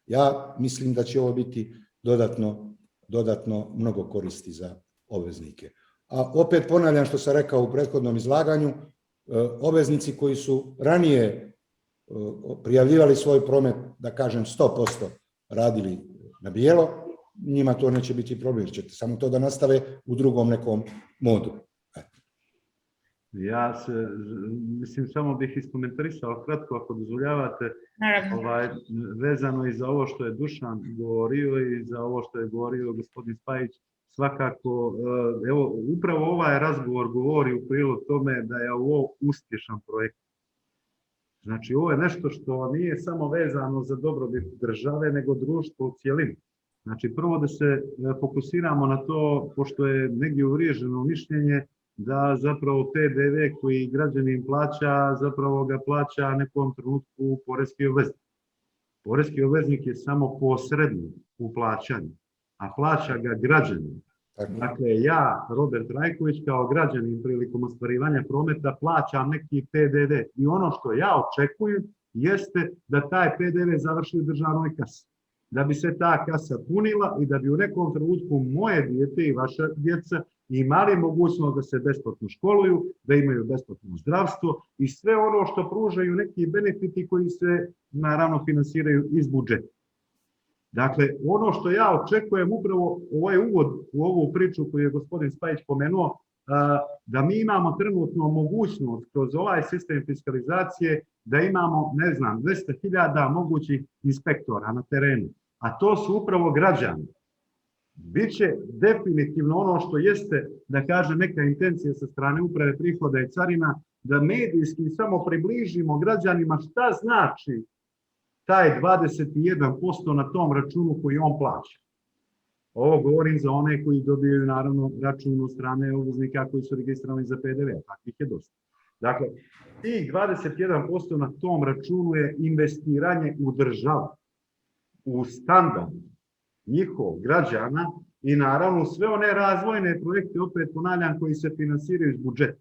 Ja mislim da će ovo biti dodatno mnogo koristi za obveznike. A opet ponavljam što sam rekao u prethodnom izlaganju, obveznici koji su ranije prijavljivali svoj promet, da kažem 100% radili na bijelo, njima to neće biti problem, jer ćete samo to da nastave u drugom nekom modu. Ja mislim, samo bih iskomentarisao kratko, ako dozvoljavate, vezano i za ovo što je Dušan govorio i za ovo što je govorio gospodin Spajić. Svakako, evo, upravo ovaj razgovor govori u prilog tome da je ovo uspješan projekt. Znači, ovo je nešto što nije samo vezano za dobrobit države, nego društvo u cijelini. Znači, prvo da se fokusiramo na to, pošto je negdje uvriježeno mišljenje, da zapravo PDV koji građanin plaća, zapravo ga plaća nekom trenutku poreski obveznik. Poreski obveznik je samo posrednik u plaćanju, a plaća ga građanin. Dakle, ja, Robert Rajković, kao građanin prilikom ostvarivanja prometa plaćam neki PDV. I ono što ja očekujem jeste da taj PDV završi u državnoj kasi. Da bi se ta kasa punila i da bi u nekom trenutku moje dijete i vaša djeca imali mogućnost da se besplatno školuju, da imaju besplatno zdravstvo i sve ono što pružaju neki benefiti koji se naravno finansiraju iz budžeta. Dakle, ono što ja očekujem upravo ovaj uvod u ovu priču koju je gospodin Spajić pomenuo, da mi imamo trenutno mogućnost kroz ovaj sistem fiskalizacije da imamo, ne znam, 200.000 mogućih inspektora na terenu, a to su upravo građani. Biće definitivno ono što jeste, da kažem, neka intencija sa strane uprave prihoda i carina, da medijski samo približimo građanima šta znači taj 21% na tom računu koji on plaća. Ovo govorim za one koji dobijaju naravno račun od strane obveznika koji su registrovani za PDV, takvih je dosta. Dakle, tih 21% na tom računu je investiranje u državu, u standard njihov građana i naravno sve one razvojne projekte, opet ponavljam, koji se finansiraju iz budžeta.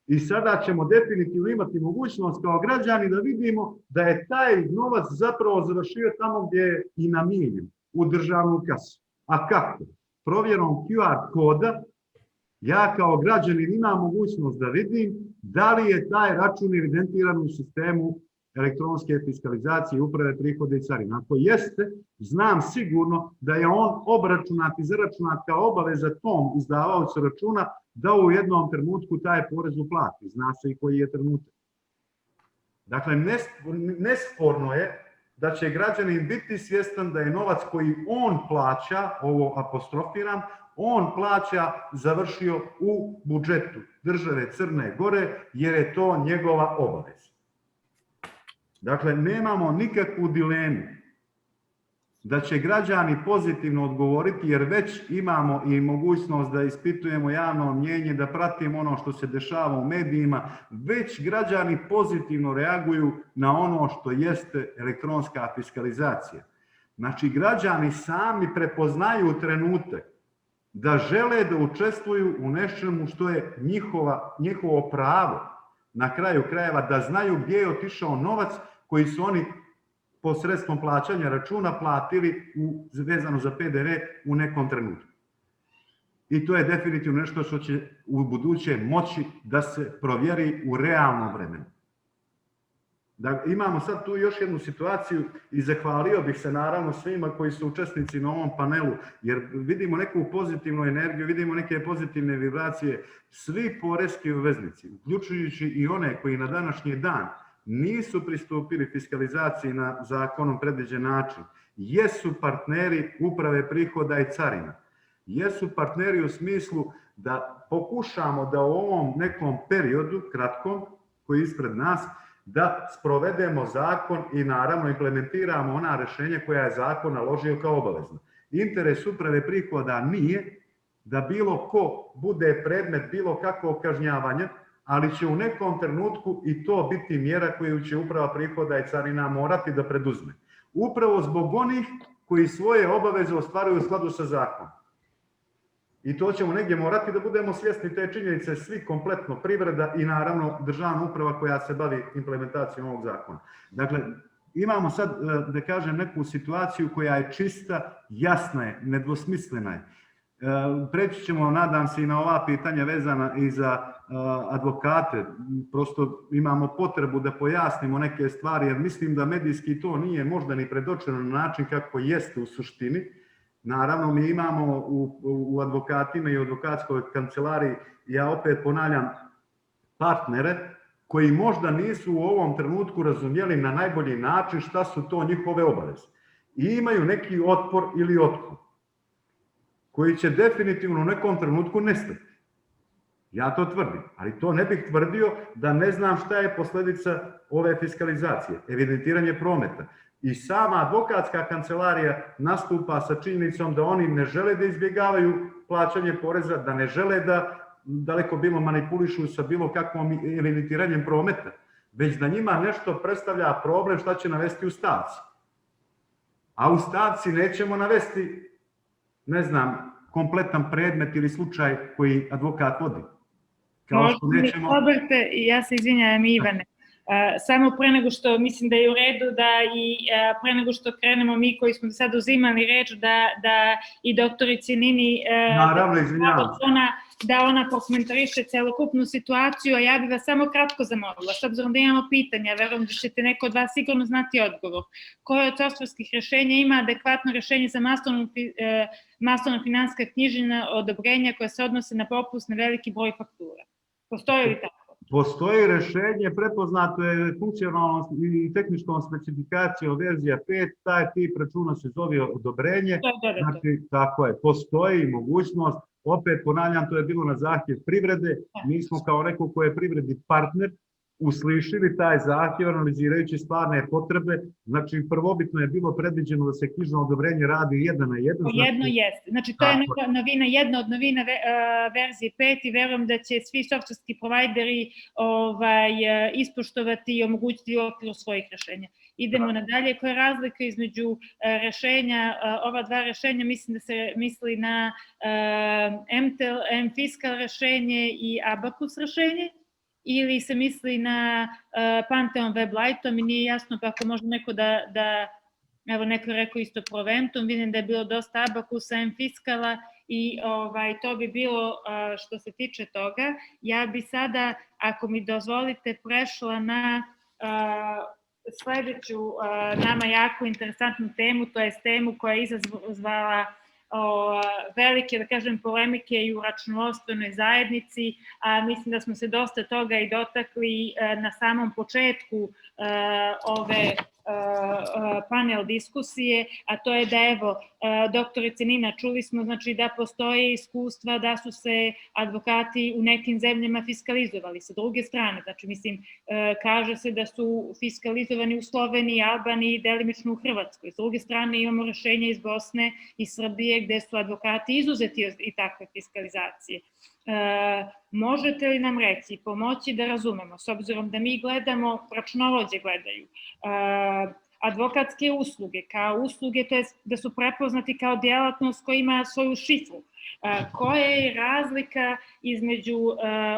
I sada ćemo definitivno imati mogućnost kao građani da vidimo da je taj novac zapravo završio tamo gdje je i namijenjen, u državnu kasu. A kako? Provjerom QR koda ja kao građanin imam mogućnost da vidim da li je taj račun evidentiran u sistemu elektronske fiskalizacije uprave prihoda i carina. Ako jeste, znam sigurno da je on obračunat i zaračunat kao obaveza tom izdavaocu računa da u jednom trenutku taj porez uplati. Zna se i koji je trenutak. Dakle, nesporno je da će građanin biti svjestan da je novac koji on plaća, ovo apostrofiram, on plaća završio u budžetu države Crne Gore jer je to njegova obaveza. Dakle, nemamo nikakvu dilemu da će građani pozitivno odgovoriti jer već imamo i mogućnost da ispitujemo javno mnijenje, da pratimo ono što se dešava u medijima, već građani pozitivno reaguju na ono što jeste elektronska fiskalizacija. Znači, građani sami prepoznaju trenutak da žele da učestvuju u nečemu što je njihovo pravo, na kraju krajeva da znaju gdje je otišao novac koji su oni posredstvom plaćanja računa platili vezano za PDV u nekom trenutku. I to je definitivno nešto što će u buduće moći da se provjeri u realnom vremenu. Da imamo sad tu još jednu situaciju i zahvalio bih se naravno svima koji su učesnici na ovom panelu, jer vidimo neku pozitivnu energiju, vidimo neke pozitivne vibracije. Svi poreski obveznici, uključujući i one koji na današnji dan nisu pristupili fiskalizaciji na zakonom predviđen način, jesu partneri uprave prihoda i carina. Jesu partneri u smislu da pokušamo da u ovom nekom periodu, kratkom, koji je ispred nas, da sprovedemo zakon i naravno implementiramo ona rješenja koja je zakon naložio kao obavezno. Interes uprave prihoda nije da bilo ko bude predmet bilo kakvog kažnjavanja, ali će u nekom trenutku i to biti mjera koju će uprava prihoda i carina morati da preduzme. Upravo zbog onih koji svoje obaveze ostvaruju u skladu sa zakonom. I to ćemo negdje morati da budemo svjesni te činjenice, svi kompletno privreda i naravno državna uprava koja se bavi implementacijom ovog zakona. Dakle, imamo sad, da kažem, neku situaciju koja je čista, jasna je, nedvosmislena je. Preći ćemo, nadam se, i na ova pitanja vezana i za advokate. Prosto imamo potrebu da pojasnimo neke stvari, jer mislim da medijski to nije možda ni predočeno na način kako jeste u suštini. Naravno, mi imamo u advokatima i u advokatskoj kancelariji, ja opet ponavljam, partnere koji možda nisu u ovom trenutku razumjeli na najbolji način šta su to njihove obaveze. I imaju neki otpor ili otpor koji će definitivno u nekom trenutku nestati. Ja to tvrdim, ali to ne bih tvrdio da ne znam šta je posljedica ove fiskalizacije, evidentiranje prometa. I sama advokatska kancelarija nastupa sa činjenicom da oni ne žele da izbjegavaju plaćanje poreza, da ne žele da daleko bilo manipulišu sa bilo kakvom evidentiranjem prometa, već da njima nešto predstavlja problem šta će navesti u stavci. A u stavci nećemo navesti, ne znam, kompletan predmet ili slučaj koji advokat vodi. Roberte, ja se izvinjam, Ivane. Samo pre nego što mislim da je u redu da i pre nego što krenemo mi koji smo sad uzimali reč da i doktorici Nini da ona prokomentariše celokupnu situaciju, a ja bih vas samo kratko zamolila, s obzirom da imamo pitanja, verujem da ćete neko od vas sigurno znati odgovor. Koje od softverskih rešenja ima adekvatno rešenje za masovna finansijska knjiženja odobrenja koja se odnose na propust na veliki broj faktura? Postoji li tako? Postoji rešenje, prepoznato je funkcionalnom i tehničkom specifikacijom verzija 5, taj tip računa se zove odobrenje, znači tako je, postoji mogućnost, opet ponavljam, to je bilo na zahtjev privrede, mi smo kao neko ko je privredni partner uslišili taj zahtjev analizirajući stvarne potrebe, znači prvobitno je bilo predviđeno da se knjižno odobrenje radi jedan na jedan. Jedno jeste, znači to je novina, jedna od novina verzije 5 i verujem da će svi softverski provajderi ispoštovati i omogućiti u okviru svojih rešenja. Idemo nadalje, koja je razlika između rešenja, ova dva rešenja, mislim da se misli na M-Fiscal rešenje i Abacus rešenje, ili se misli na Pantheon Web Lightom i nije jasno, pa ako može neko evo neko je rekao isto Proventum, vidim da je bilo dosta Abacusa, M-Fiscala i to bi bilo što se tiče toga. Ja bi sada, ako mi dozvolite, prešla na sledeću nama jako interesantnu temu, to je temu koja je izazvala velike, da kažem, polemike i u računovodstvenoj zajednici, a mislim da smo se dosta toga i dotakli na samom početku ove panel diskusije, a to je da, evo, doktorice Nina, čuli smo, znači, da postoje iskustva da su se advokati u nekim zemljama fiskalizovali. Sa druge strane, znači, mislim, kaže se da su fiskalizovani u Sloveniji, Albaniji i delimično u Hrvatskoj. Sa druge strane, imamo rešenja iz Bosne i Srbije gde su advokati izuzeti i takve fiskalizacije. Možete li nam reći, pomoći da razumemo, s obzirom da mi gledamo, računovođe gledaju, advokatske usluge kao usluge, to je da su prepoznati kao djelatnost koja ima svoju šifru. Koja je razlika između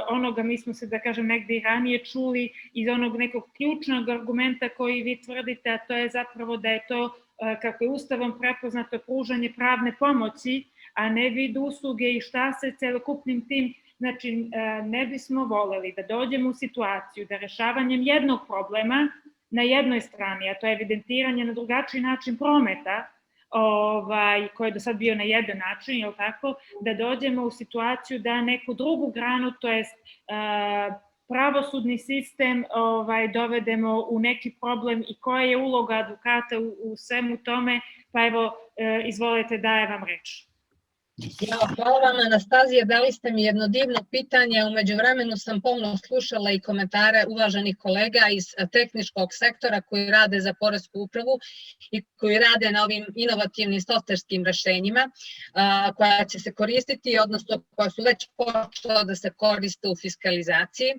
onoga, mi smo se, da kažem, negde i ranije čuli, iz onog nekog ključnog argumenta koji vi tvrdite, a to je zapravo da je to, kako je Ustavom prepoznato, pružanje pravne pomoći, a ne vid usluge i šta se celokupnim tim, znači ne bismo voleli da dođemo u situaciju da rešavanjem jednog problema na jednoj strani, a to je evidentiranje na drugačiji način prometa, koji je do sad bio na jedan način, je li tako, da dođemo u situaciju da neku drugu granu, to jest pravosudni sistem dovedemo u neki problem i koja je uloga advokata u svemu tome, pa evo, izvolite, dajem vam reč. Hvala vam, Anastazija, dali ste mi jedno divno pitanje. U međuvremenu sam pomno slušala i komentare uvaženih kolega iz tehničkog sektora koji rade za poresku upravu i koji rade na ovim inovativnim softverskim rešenjima koja će se koristiti, odnosno koja su već počela da se koriste u fiskalizaciji.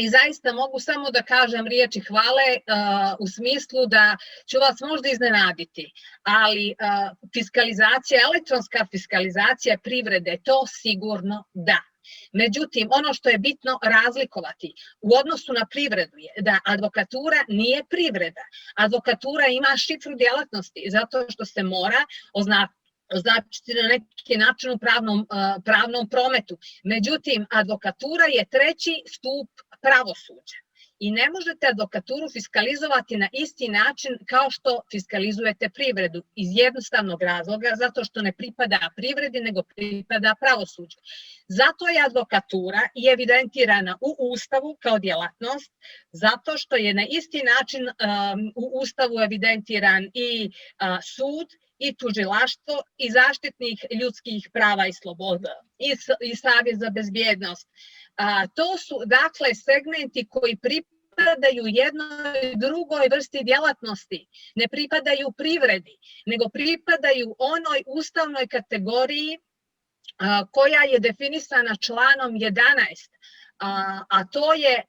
I zaista mogu samo da kažem riječi hvale u smislu da ću vas možda iznenaditi, ali fiskalizacija, elektronska fiskalizacija privrede, to sigurno da. Međutim, ono što je bitno razlikovati u odnosu na privredu je da advokatura nije privreda. Advokatura ima šifru djelatnosti zato što se mora označiti na neki način u pravnom prometu. Međutim, advokatura je treći stup pravosuđa. I ne možete advokaturu fiskalizovati na isti način kao što fiskalizujete privredu iz jednostavnog razloga, zato što ne pripada privredi, nego pripada pravosuđu. Zato je advokatura i evidentirana u Ustavu kao djelatnost, zato što je na isti način u Ustavu evidentiran i sud, i tužilaštvo, i zaštitnik ljudskih prava i sloboda, i Savjet za bezbjednost. To su, dakle, segmenti koji pripadaju jednoj drugoj vrsti djelatnosti, ne pripadaju privredi, nego pripadaju onoj ustavnoj kategoriji koja je definisana članom 11, a to je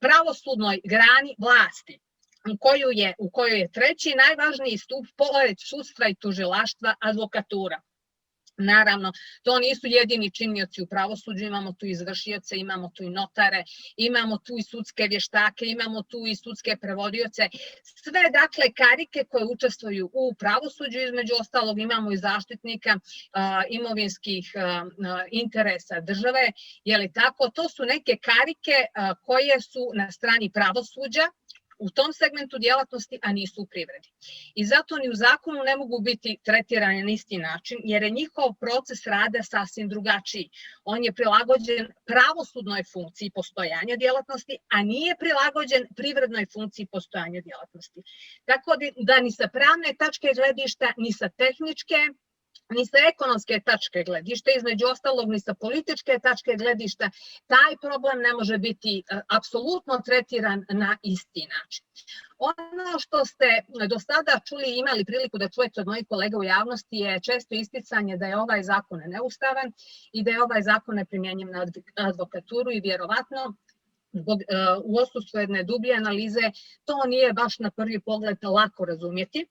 pravosudnoj grani vlasti, u kojoj je treći najvažniji stup pored sudstva i tužilaštva advokatura. Naravno, to nisu jedini činioci u pravosuđu, imamo tu izvršioce, imamo tu i notare, imamo tu i sudske vještake, imamo tu i sudske prevodioce, sve dakle karike koje učestvuju u pravosuđu, između ostalog imamo i zaštitnika imovinskih interesa države, je li tako? To su neke karike koje su na strani pravosuđa u tom segmentu djelatnosti, a nisu u privredi. I zato ni u zakonu ne mogu biti tretirani na isti način, jer je njihov proces rada sasvim drugačiji. On je prilagođen pravosudnoj funkciji postojanja djelatnosti, a nije prilagođen privrednoj funkciji postojanja djelatnosti. Tako da ni sa pravne tačke gledišta, ni sa tehničke, ni sa ekonomske tačke gledišta, između ostalog ni sa političke tačke gledišta, taj problem ne može biti apsolutno tretiran na isti način. Ono što ste do sada čuli i imali priliku da čujete od mojih kolega u javnosti je često isticanje da je ovaj zakon neustavan i da je ovaj zakon neprimjenjiv na advokaturu i vjerovatno u odsustvu jedne dublje analize to nije baš na prvi pogled lako razumjeti.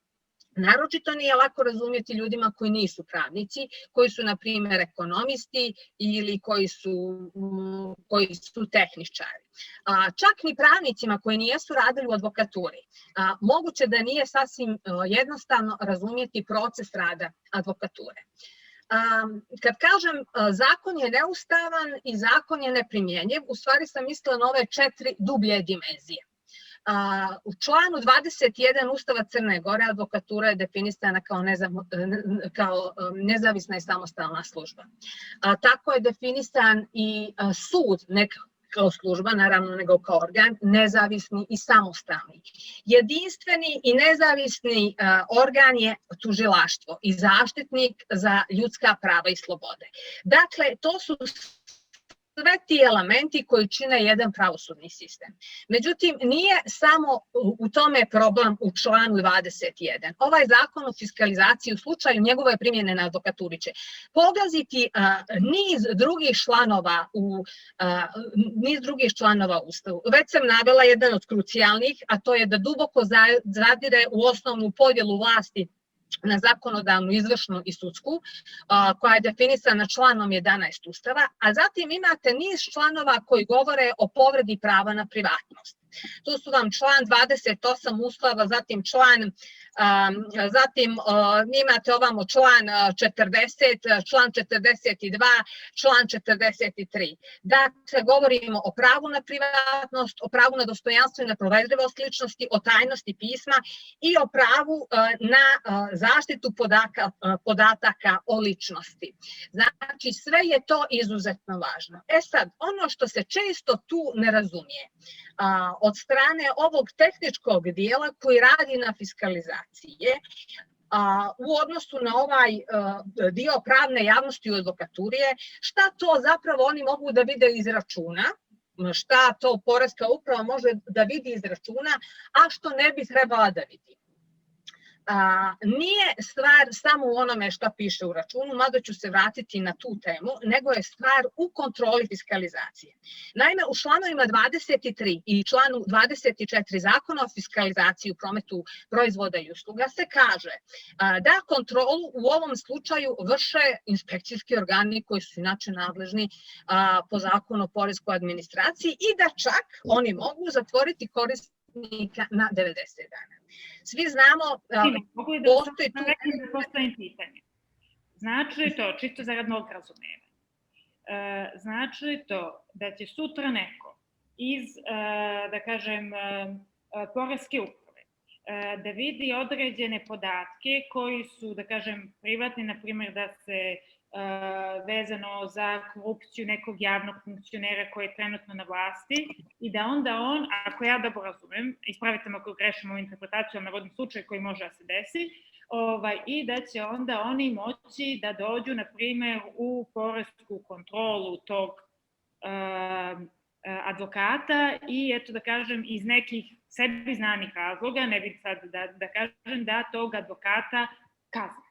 Naročito nije lako razumjeti ljudima koji nisu pravnici, koji su, na primjer, ekonomisti ili koji su tehničari. Čak ni pravnicima koji nijesu radili u advokaturi, moguće da nije sasvim jednostavno razumjeti proces rada advokature. Kad kažem zakon je neustavan i zakon je neprimjenjiv, u stvari sam mislila na ove 4 dublje dimenzije. U članu 21 Ustava Crne Gore advokatura je definisana kao nezavisna i samostalna služba. Tako je definisan i sud, ne kao služba, naravno, nego kao organ, nezavisni i samostalni. Jedinstveni i nezavisni organ je tužilaštvo i zaštitnik za ljudska prava i slobode. Dakle, to su sve ti elementi koji čine jedan pravosudni sistem. Međutim, nije samo u tome problem u članu 21. Ovaj zakon o fiskalizaciji u slučaju njegove primjene na advokaturi će pogaziti niz drugih članova Ustavu. Već sam navela jedan od krucijalnih, a to je da duboko zadire u osnovnu podjelu vlasti na zakonodavnu, izvršnu i sudsku, koja je definisana članom 11 Ustava, a zatim imate niz članova koji govore o povredi prava na privatnost. To su vam član 28 Ustava, zatim imate ovamo član 40, član 42, član 43. Dakle, govorimo o pravu na privatnost, o pravu na dostojanstvo i na provedljivost ličnosti, o tajnosti pisma i o pravu na zaštitu podataka o ličnosti. Znači, sve je to izuzetno važno. Sad, ono što se često tu ne razumije, od strane ovog tehničkog dijela koji radi na fiskalizacije, u odnosu na ovaj dio pravne javnosti u advokaturi, šta to zapravo oni mogu da vide iz računa, šta to poreska uprava može da vidi iz računa, a što ne bi trebala da vidi. nije stvar samo u onome što piše u računu, mada ću se vratiti na tu temu, nego je stvar u kontroli fiskalizacije. Naime, u članovima 23 i članu 24 Zakona o fiskalizaciji u prometu proizvoda i usluga se kaže da kontrolu u ovom slučaju vrše inspekcijski organi koji su inače nadležni po zakonu o poreskoj administraciji i da čak oni mogu zatvoriti korisnika na 90 dana. Svi znamo, postoji tu... Postavim pitanje. Znači to, čisto za radnog razumijevanja, znači to da će sutra neko iz, da kažem, poreske uprave da vidi određene podatke koji su, da kažem, privatni, na primjer da se vezano za korupciju nekog javnog funkcionera koji je trenutno na vlasti i da onda on, ako ja dobro razumem, ispravite me ako grešim u interpretaciju, navodni slučaj koji može da se desi, i da će onda oni moći da dođu, na primjer, u poresku kontrolu tog advokata i, eto da kažem, iz nekih sebi znanih razloga, ne bih sad da kažem, da tog advokata kazne.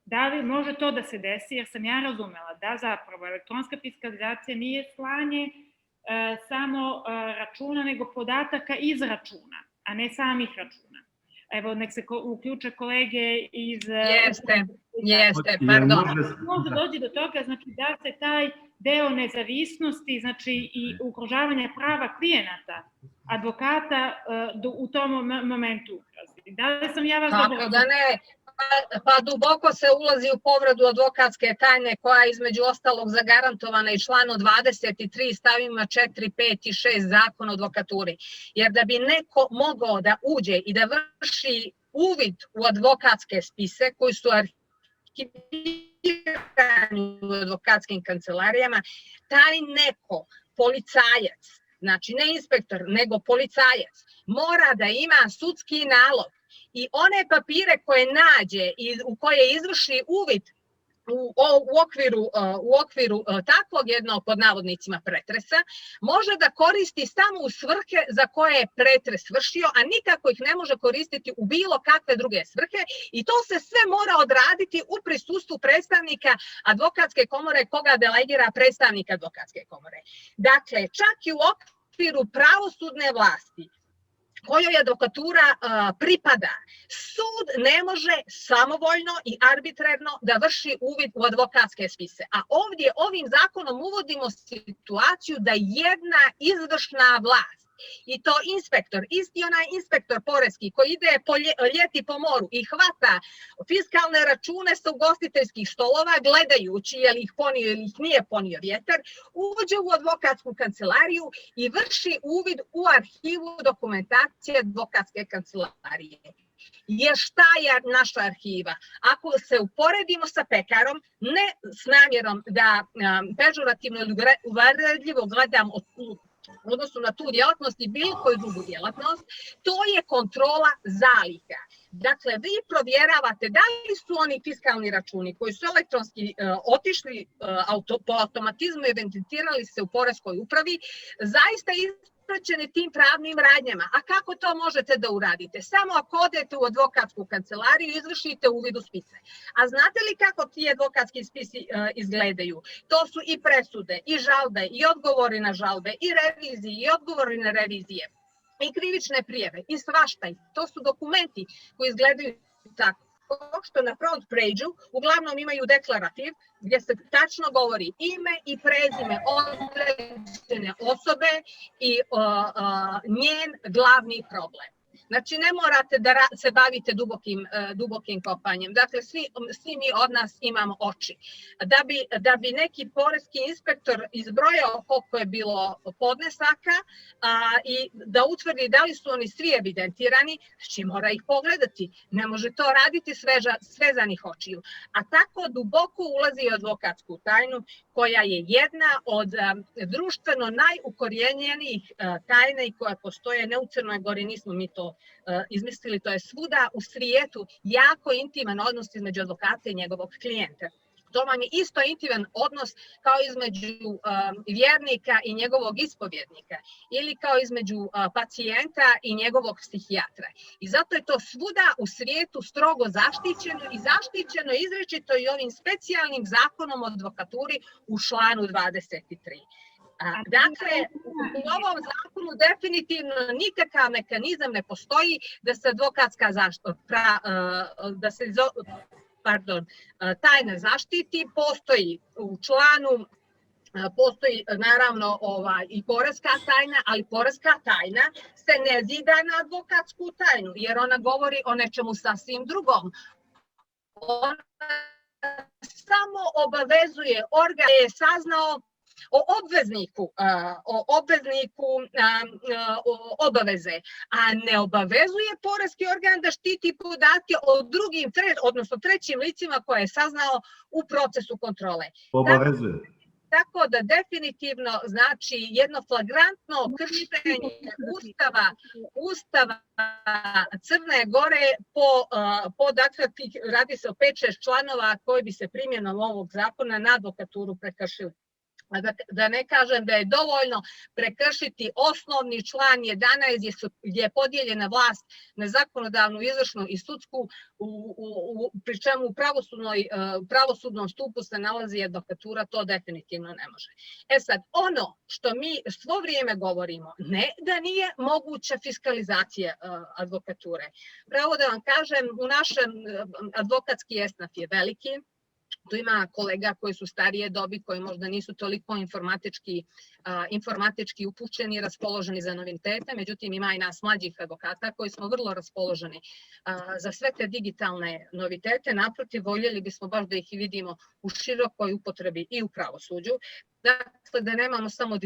Da li može to da se desi, jer sam ja razumela da zapravo elektronska fiskalizacija nije slanje samo računa, nego podataka iz računa, a ne samih računa. Evo, nek se uključe kolege iz... Jeste, pardon. Može doći do toga, znači da se taj deo nezavisnosti, znači i ugrožavanja prava klijenata, advokata u tom momentu ugrozi. Da li sam ja vas dobro... Kako da ne? Pa duboko se ulazi u povredu advokatske tajne koja je između ostalog zagarantovana i članom 23 stavima 4, 5 i 6 Zakona o advokaturi. Jer da bi neko mogao da uđe i da vrši uvid u advokatske spise koji su arhivirani u advokatskim kancelarijama, taj neko, policajac, znači ne inspektor, nego policajac, mora da ima sudski nalog i one papire koje nađe i u koje izvrši uvid u okviru takvog jednog pod navodnicima pretresa, može da koristi samo u svrhe za koje je pretres vršio, a nikako ih ne može koristiti u bilo kakve druge svrhe i to se sve mora odraditi u prisustvu predstavnika advokatske komore koga delegira predstavnik advokatske komore. Dakle, čak i u okviru pravosudne vlasti kojoj advokatura pripada, sud ne može samovoljno i arbitrarno da vrši uvid u advokatske spise. A ovdje ovim zakonom uvodimo situaciju da jedna izvršna vlast, i to inspektor, isti onaj inspektor poreski koji ide ljeti po moru i hvata fiskalne račune sa ugostiteljskih stolova gledajući je li ih ponio ili ih nije ponio vjetar, uđe u advokatsku kancelariju i vrši uvid u arhivu dokumentacije advokatske kancelarije. Jer šta je naša arhiva? Ako se uporedimo sa pekarom, ne s namjerom da pežorativno ili uvredljivo gledam u odnosu na tu djelatnost i bilo koju drugu djelatnost, to je kontrola zaliha. Dakle, vi provjeravate da li su oni fiskalni računi koji su elektronski otišli po automatizmu i evidentirali se u poreskoj upravi, zaista ispraćeni tim pravnim radnjama. A kako to možete da uradite? Samo ako odete u advokatsku kancelariju i izvršite uvid u spise. A znate li kako ti advokatski spisi izgledaju? To su i presude, i žalbe, i odgovori na žalbe, i revizije, i odgovori na revizije, i krivične prijave, i svašta. To su dokumenti koji izgledaju tako što na front page-u uglavnom imaju deklarativ gdje se tačno govori ime i prezime određene osobe i njen glavni problem. Znači, ne morate da se bavite dubokim kopanjem. Dakle, svi mi od nas imamo oči. Da bi neki poreski inspektor izbrojao koliko je bilo podnesaka i da utvrdi da li su oni svi evidentirani, znači mora ih pogledati. Ne može to raditi svezanih očiju. A tako duboko ulazi u advokatsku tajnu koja je jedna od društveno najukorijenjenijih tajna i koja postoje ne u Crnoj Gori, nismo mi to izmislili, to je svuda u svijetu jako intiman odnos između advokata i njegovog klijenta. To vam je isto intiman odnos kao između vjernika i njegovog ispovjednika ili kao između pacijenta i njegovog psihijatra. I zato je to svuda u svijetu strogo zaštićeno i zaštićeno izričito i ovim specijalnim zakonom o advokaturi u članu 23. Dakle, u ovom zakonu definitivno nikakav mehanizam ne postoji da se advokatska tajna zaštiti. Postoji u članu, postoji naravno i poreska tajna, ali poreska tajna se ne zida na advokatsku tajnu, jer ona govori o nečemu sasvim drugom. Ona samo obavezuje organ je saznao o obvezniku obaveze, a ne obavezuje poreski organ da štiti podatke o drugim, odnosno trećim licima koje je saznao u procesu kontrole. Obavezuje. Tako da definitivno znači jedno flagrantno kršenje Ustava Crne Gore dakle, radi se o 5-6 članova koji bi se primjenom ovog zakona na advokaturu prekršili. Da ne kažem da je dovoljno prekršiti osnovni član 11 gdje je podijeljena vlast na zakonodavnu, izvršnu i sudsku, pri čemu u pravosudnom stupu se nalazi advokatura, to definitivno ne može. Sad, ono što mi svo vrijeme govorimo, ne da nije moguća fiskalizacija advokature. Pravo da vam kažem, u našem advokatski esnaf je veliki. Tu ima kolega koji su starije dobi, koji možda nisu toliko informatički upućeni i raspoloženi za novitete, međutim ima i nas mlađih advokata koji smo vrlo raspoloženi za sve te digitalne novitete. Naprotiv, voljeli bismo baš da ih vidimo u širokoj upotrebi i u pravosuđu. Dakle, da nemamo samo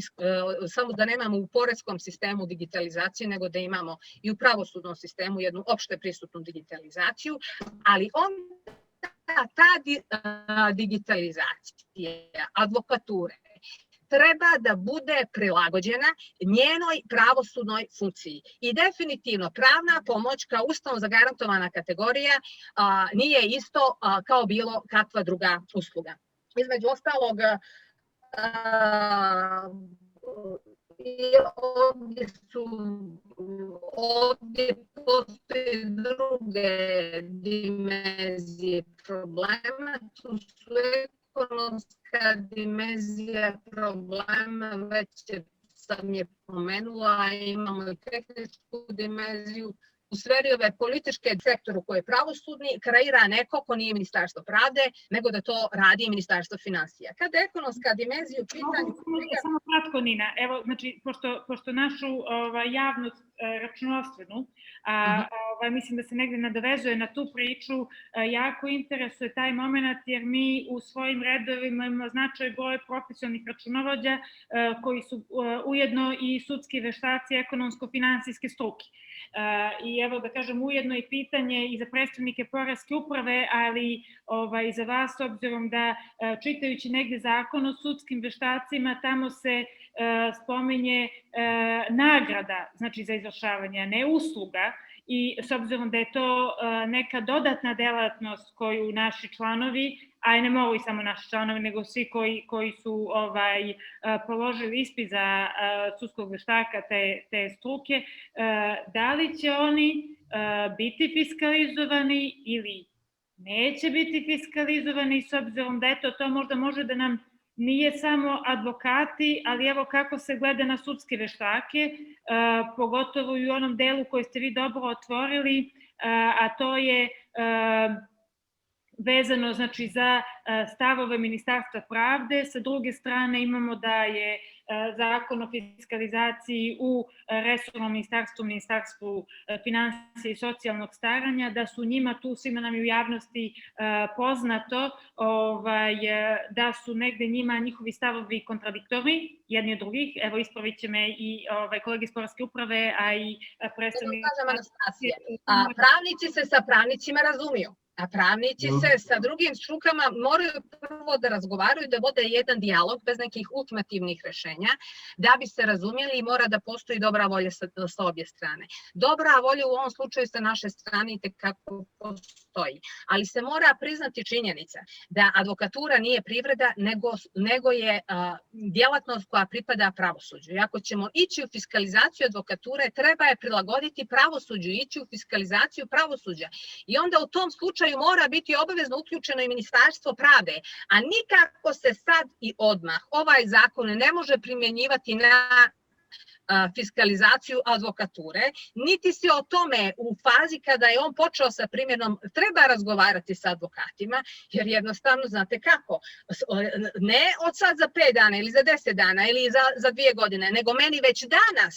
da nemamo u poreskom sistemu digitalizaciju, nego da imamo i u pravosudnom sistemu jednu opšte prisutnu digitalizaciju, ali ta digitalizacija advokature treba da bude prilagođena njenoj pravosudnoj funkciji. I definitivno pravna pomoć kao ustavom zagarantovana kategorija nije isto kao bilo kakva druga usluga. Između ostalog, ovdje postoje druge dimenzije problema, tu su ekonomska dimenzija problema, već sam je pomenula, imamo i tehničku dimenziju. U sferi ove političke sektoru koji je pravosudni kreira neko ko nije Ministarstvo pravde, nego da to radi Ministarstvo finansija. Kada je ekonomska dimenzija u pitanju... Samo kratko, Nina. Evo, znači, pošto našu javnost računovodstvenu, mislim da se negdje nadovezuje na tu priču, jako interesuje taj moment, jer mi u svojim redovima imamo značaj broj profesionalnih računovođa koji su ujedno i sudski veštaci ekonomsko-finansijske struke. I evo da kažem ujedno i pitanje i za predstavnike poreske uprave, ali i za vas, s obzirom da čitajući negdje zakon o sudskim veštacima, tamo se spominje nagrada, znači za izvršavanje, ne usluga, i s obzirom da je to neka dodatna delatnost koju naši članovi, a ne mogu i samo naši članovi, nego svi koji su položili ispit za sudskog veštaka te struke, da li će oni biti fiskalizovani ili neće biti fiskalizovani, s obzirom da eto to možda može da nam nije samo advokati, ali evo kako se gleda na sudske veštake, pogotovo i u onom delu koji ste vi dobro otvorili, a to je vezano znači za stavove Ministarstva pravde. Sa druge strane imamo da je zakon o fiskalizaciji u resornom ministarstvu finansija i socijalnog staranja, da su njima tu, svima nam je u javnosti poznato, da su negde njima njihovi stavovi kontradiktorni, jedni od drugih. Evo, ispravit će me i kolege iz poreske uprave, a i predstavnik... Pravnici se sa pravnicima razumiju. A pravnici se sa drugim strukama moraju prvo da razgovaraju, da vode jedan dijalog bez nekih ultimativnih rešenja, da bi se razumjeli i mora da postoji dobra volja sa obje strane. Dobra volja u ovom slučaju sa naše strane i tekako postoji, ali se mora priznati činjenica da advokatura nije privreda, nego je djelatnost koja pripada pravosuđu. I ako ćemo ići u fiskalizaciju advokature, treba je prilagoditi pravosuđu, ići u fiskalizaciju pravosuđa. I onda u tom slučaju mora biti obavezno uključeno i Ministarstvo pravde, a nikako se sad i odmah ovaj zakon ne može primjenjivati na fiskalizaciju advokature, niti se o tome u fazi kada je on počeo sa primjenom treba razgovarati sa advokatima, jer jednostavno znate kako, ne od sad za 5 dana ili za 10 dana ili za 2 godine, nego meni već danas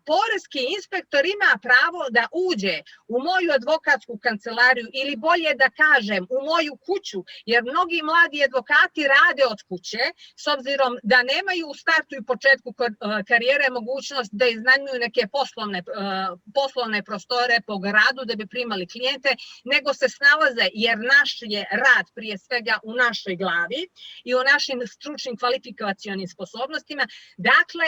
poreski inspektor ima pravo da uđe u moju advokatsku kancelariju ili bolje da kažem u moju kuću, jer mnogi mladi advokati rade od kuće s obzirom da nemaju u startu i početku karijere mogućnost da iznajmljuju neke poslovne prostore po gradu da bi primali klijente, nego se snalaze jer naš je rad prije svega u našoj glavi i u našim stručnim kvalifikacionim sposobnostima. Dakle,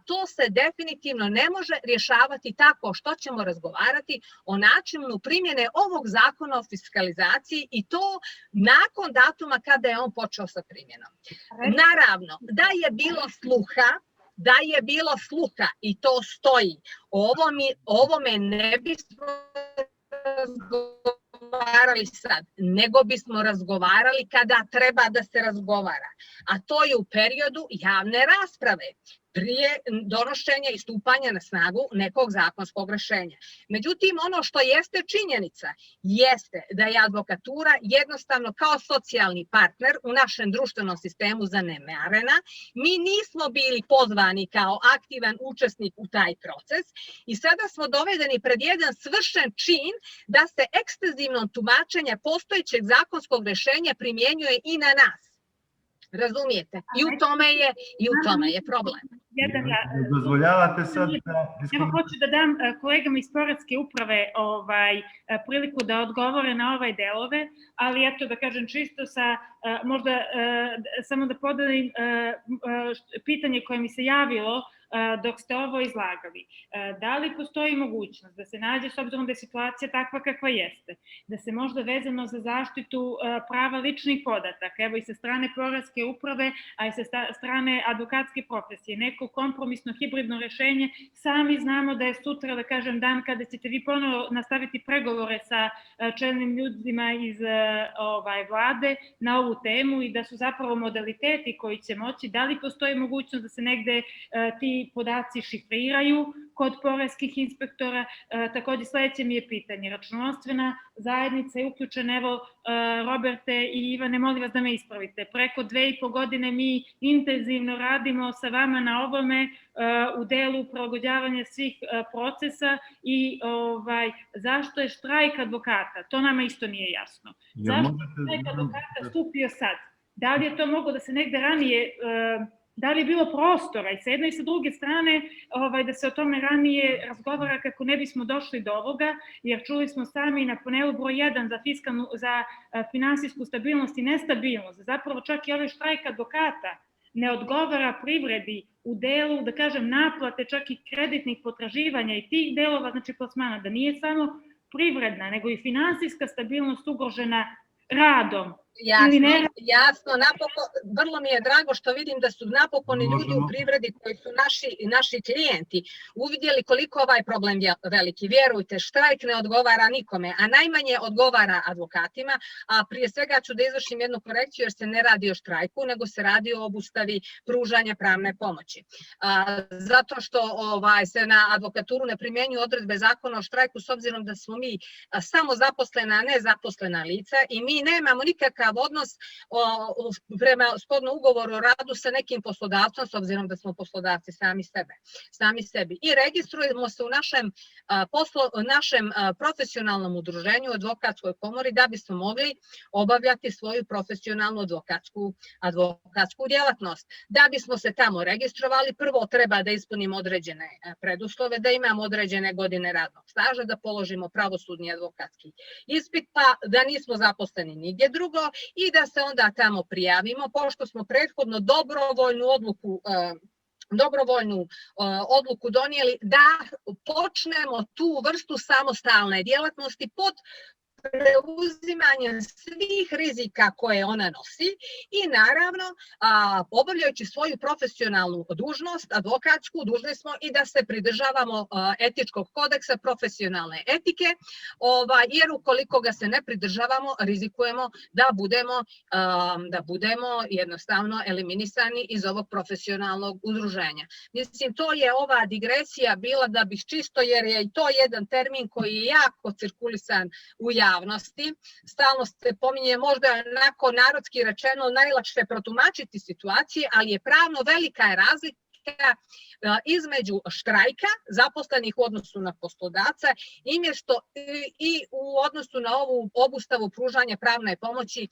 to se definitivno ne može rješavati tako što ćemo razgovarati o načinu primjene ovog zakona o fiskalizaciji i to nakon datuma kada je on počeo sa primjenom. Naravno, da je bilo sluha i to stoji. Ovome ne bismo razgovarali sad, nego bismo razgovarali kada treba da se razgovara. A to je u periodu javne rasprave, prije donošenja i stupanja na snagu nekog zakonskog rješenja. Međutim, ono što jeste činjenica, jeste da je advokatura jednostavno kao socijalni partner u našem društvenom sistemu zanemarena. Mi nismo bili pozvani kao aktivan učesnik u taj proces i sada smo dovedeni pred jedan svršen čin da se ekstenzivno tumačenje postojećeg zakonskog rješenja primjenjuje i na nas. Razumijete? I u tome je problem. Dozvoljavate sad da... Evo, hoću da dam kolegama iz Poreske uprave priliku da odgovore na ove delove, ali eto da kažem čisto možda samo da podelim pitanje koje mi se javilo dok ste ovo izlagali. Da li postoji mogućnost da se nađe, s obzirom da je situacija takva kakva jeste, da se možda vezano za zaštitu prava ličnih podataka, evo i sa strane Poreske uprave, a i sa strane advokatske profesije, neko kompromisno hibridno rešenje, sami znamo da je sutra, da kažem, dan kada ćete vi ponovo nastaviti pregovore sa čelnim ljudima iz vlade na ovu temu i da su zapravo modaliteti koji će moći, da li postoji mogućnost da se negde ti podaci šifriraju kod poreskih inspektora. Takođe, sledeće mi je pitanje. Računovodstvena zajednica je uključena, evo, Roberte i Ivane, molim vas da me ispravite. Preko 2,5 godine mi intenzivno radimo sa vama na ovome u delu prilagođavanja svih procesa i zašto je štrajk advokata? To nama isto nije jasno. Zašto je štrajk advokata stupio sad? Da li je to moglo da se negde ranije... Da li je bilo prostora i sa jedne i sa druge strane da se o tome ranije razgovara kako ne bismo došli do ovoga, jer čuli smo sami na panelu broj 1 za finansijsku stabilnost i nestabilnost, zapravo čak i ovaj štrajk advokata ne odgovara privredi u delu, da kažem, naplate čak i kreditnih potraživanja i tih delova, znači plasmana, da nije samo privredna, nego i finansijska stabilnost ugrožena radom. Jasno, vrlo mi je drago što vidim da su napokon ljudi u privredi koji su naši klijenti uvidjeli koliko ovaj problem je veliki. Vjerujte, štrajk ne odgovara nikome, a najmanje odgovara advokatima, a prije svega ću da izvršim jednu korekciju jer se ne radi o štrajku, nego se radi o obustavi pružanja pravne pomoći. Zato što se na advokaturu ne primjenjuju odredbe zakona o štrajku s obzirom da smo mi samo zaposlena, a ne zaposlena lica i mi nemamo nikakav nekakav odnos prema shodno ugovoru o radu sa nekim poslodavcom, s obzirom da smo poslodavci sami sebi. I registrujemo se u našem profesionalnom udruženju, advokatskoj komori, da bismo mogli obavljati svoju profesionalnu advokatsku djelatnost. Da bismo se tamo registrovali, prvo treba da ispunimo određene preduslove, da imamo određene godine radnog staža, da položimo pravosudni advokatski ispit, pa da nismo zaposleni nigdje drugo i da se onda tamo prijavimo, pošto smo prethodno dobrovoljnu odluku donijeli da počnemo tu vrstu samostalne djelatnosti pod preuzimanjem svih rizika koje ona nosi i naravno obavljajući svoju profesionalnu dužnost, advokatsku, dužni smo i da se pridržavamo etičkog kodeksa profesionalne etike, jer ukoliko ga se ne pridržavamo, rizikujemo da budemo jednostavno eliminisani iz ovog profesionalnog udruženja. Mislim, to je ova digresija bila da bih čisto, jer je i to jedan termin koji je jako cirkulisan u javnosti. Stalno se pominje, možda onako narodski rečeno, najlakše protumačiti situacije, ali je pravno velika je razlika između štrajka zaposlenih u odnosu na poslodavca i u odnosu na ovu obustavu pružanja pravne pomoći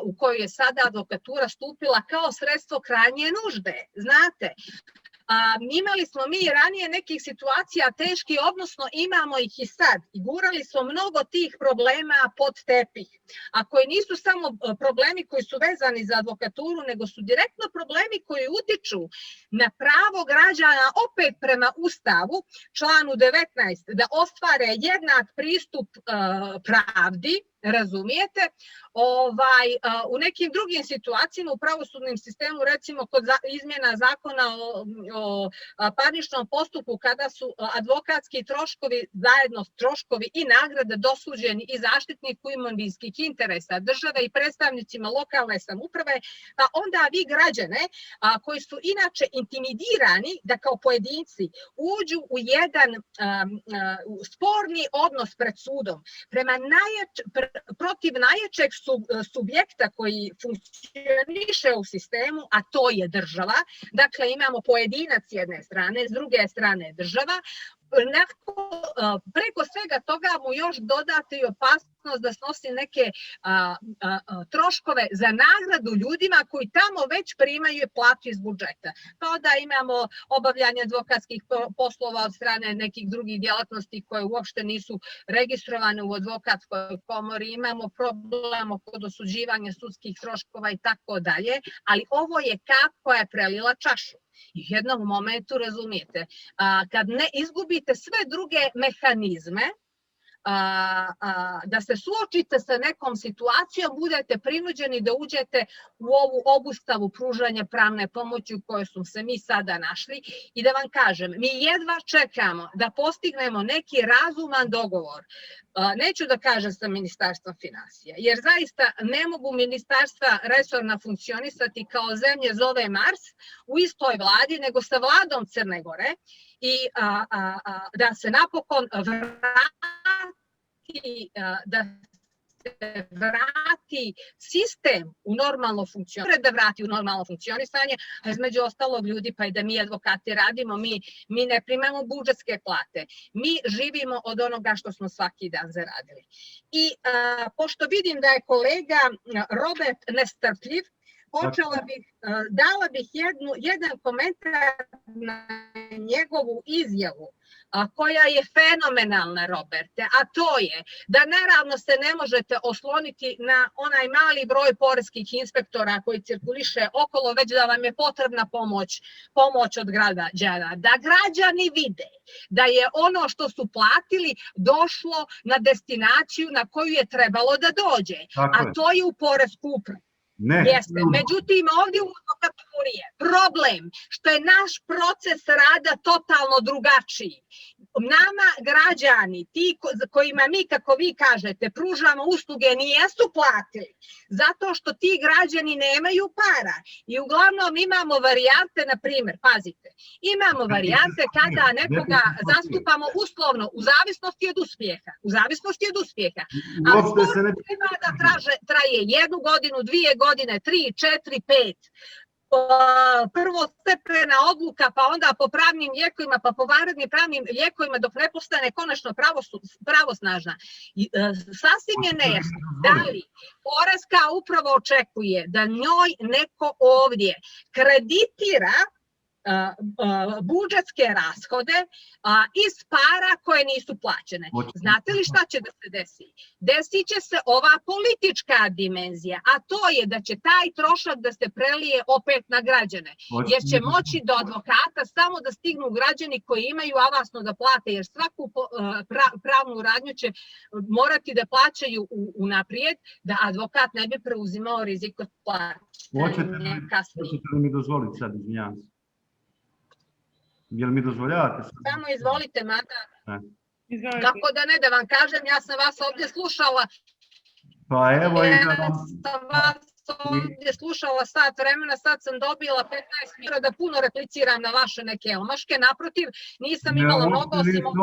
u kojoj je sada advokatura stupila kao sredstvo krajnje nužde. Znate, imali smo mi ranije nekih situacija teški, odnosno imamo ih i sad. I gurali smo mnogo tih problema pod tepih. A koji nisu samo problemi koji su vezani za advokaturu, nego su direktno problemi koji utiču na pravo građana opet prema Ustavu, članu 19, da ostvare jednak pristup pravdi, razumijete, u nekim drugim situacijama u pravosudnim sistemu, recimo kod izmjena zakona o parničnom postupku, kada su advokatski troškovi zajedno troškovi i nagrade dosuđeni i zaštitniku imovinskih interesa države i predstavnicima lokalne samouprave, pa onda vi građane koji su inače intimidirani da kao pojedinci uđu u jedan sporni odnos pred sudom protiv najjačeg subjekta koji funkcioniše u sistemu, a to je država. Dakle, imamo pojedinac s jedne strane, s druge strane država. Preko svega toga mu još dodati opasnost da snosi neke troškove za nagradu ljudima koji tamo već primaju platu iz budžeta. Pa onda imamo obavljanje advokatskih poslova od strane nekih drugih djelatnosti koje uopšte nisu registrovane u advokatskoj komori, imamo problem oko dosuđivanja sudskih troškova i tako dalje, ali ovo je kap koja je prelila čašu. I u jednom momentu, razumijete, kad ne izgubite sve druge mehanizme, da se suočite sa nekom situacijom, budete prinuđeni da uđete u ovu obustavu pružanja pravne pomoći u kojoj smo se mi sada našli. I da vam kažem, mi jedva čekamo da postignemo neki razuman dogovor. Neću da kažem sa Ministarstvom finansija, jer zaista ne mogu ministarstva resorna funkcionisati kao zemlje zove Mars u istoj vladi, nego sa vladom Crne Gore i da se napokon vrati sistem u normalno funkcionisanje, a između ostalog ljudi, pa i da mi advokati radimo, mi ne primamo budžetske plate, mi živimo od onoga što smo svaki dan zaradili. I pošto vidim da je kolega Robert nestrpljiv, dala bih jedan komentar na njegovu izjavu koja je fenomenalna, Roberte, a to je da naravno se ne možete osloniti na onaj mali broj poreskih inspektora koji cirkuliše okolo, već da vam je potrebna pomoć od građana. Da građani vide da je ono što su platili došlo na destinaciju na koju je trebalo da dođe, a to je u poresku upravu. Jeste. Međutim, ovdje u advokaturi je problem što je naš proces rada totalno drugačiji. nama građani, ti kojima mi, kako vi kažete, pružamo usluge, nijesu platili, zato što ti građani nemaju para. I uglavnom imamo varijante, na primjer, pazite, imamo varijante kada nekoga zastupamo uslovno, u zavisnosti od uspjeha. U zavisnosti od uspjeha. Ali spor treba da traje 1 godinu, 2 godine, 3, 4, 5. Prvostepena odluka, pa onda po pravnim lijekovima, pa po vanrednim pravnim lijekovima dok ne postane konačno pravosnažna. Sasvim je nejasno da li Poreska uprava očekuje da njoj neko ovdje kreditira budžetske rashode iz para koje nisu plaćene. Znate li šta će da se desi? Desit će se ova politička dimenzija, a to je da će taj trošak da se prelije opet na građane, jer će moći do advokata samo da stignu građani koji imaju avansno da plate, jer svaku pravnu radnju će morati da plaćaju unaprijed, da advokat ne bi preuzimao rizik od plaćanja kasnije. Hoćete li mi dozvoliti sad, izvinjavam se? Jel mi dozvoljavate? Samo izvolite, mada. Kako da ne, da vam kažem, ja sam vas ovdje slušala. Pa evo i da vam... sam vas ovdje slušala sat vremena, sad sam dobila 15 minuta da puno repliciram na vaše neke omaške. Naprotiv, nisam imala mnogo osim u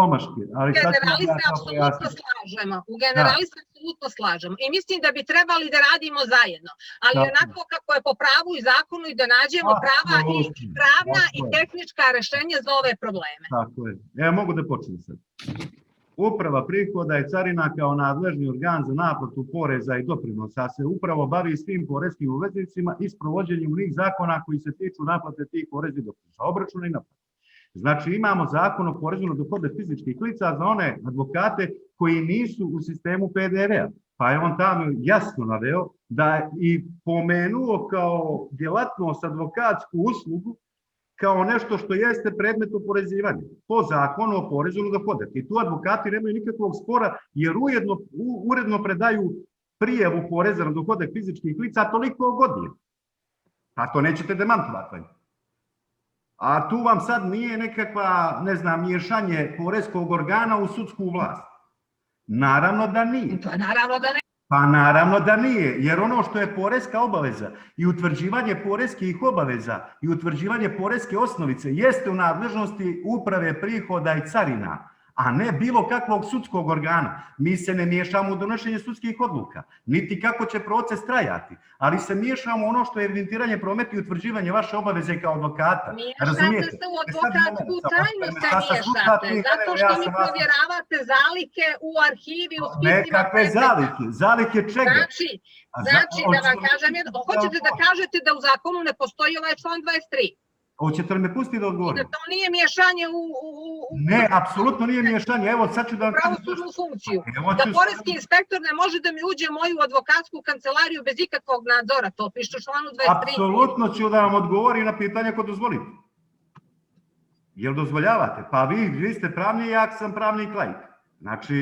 generali se apsolutno slažemo. U generali se apsolutno slažemo. I mislim da bi trebali da radimo zajedno. Ali onako kako je po pravu i zakonu i da nađemo pravna i tehnička rešenja za ove probleme. Tako je. Ja mogu da počnem sad. Uprava prihoda je carina kao nadležni organ za naplatu poreza i doprinosa, se upravo bavi svim poreskim obveznicima i sprovođenjem onih zakona koji se tiču naplate tih poreza i doprinosa, obračuna i naplate. Znači imamo zakon o porezu na dohodak fizičkih lica za one advokate koji nisu u sistemu PDV-a. Pa je on tamo jasno naveo da i pomenuo kao djelatnost advokatsku uslugu kao nešto što jeste predmet oporezivanja po zakonu o porezu na dohodak. I tu advokati nemaju nikakvog spora jer uredno predaju prijavu poreza na dohodak fizičkih lica toliko godina. Pa to nećete demantovati. A tu vam sad nije nekakva, ne znam, miješanje poreskog organa u sudsku vlast. Naravno da nije. Pa naravno da ne. Pa naravno da nije, jer ono što je poreska obaveza i utvrđivanje poreskih obaveza i utvrđivanje poreske osnovice jeste u nadležnosti uprave prihoda i carina, a ne bilo kakvog sudskog organa. Mi se ne miješamo u donošenje sudskih odluka, niti kako će proces trajati, ali se miješamo ono što je evidentiranje prometa i utvrđivanje vaše obaveze kao advokata. Miješate se u advokatsku tajnu, se miješate, zato što mi provjeravate zalike u arhivi, u spisima. Nekakve zalike, zalike čega? Znači, da vam kažem, hoćete da kažete da u zakonu ne postoji ovaj član 23? Hoćete li me pustiti da odgovorim? Da to nije miješanje u... Ne, apsolutno nije miješanje. Evo, sad ću da vam... pravosudnu funkciju. Da poreski inspektor ne može da mi uđe u moju advokatsku kancelariju bez ikakvog nadzora. To piše u članu 23. Apsolutno ću da vam odgovorim na pitanje ako dozvolite. Jel dozvoljavate? Pa vi ste pravni, ja sam pravni laik. Znači,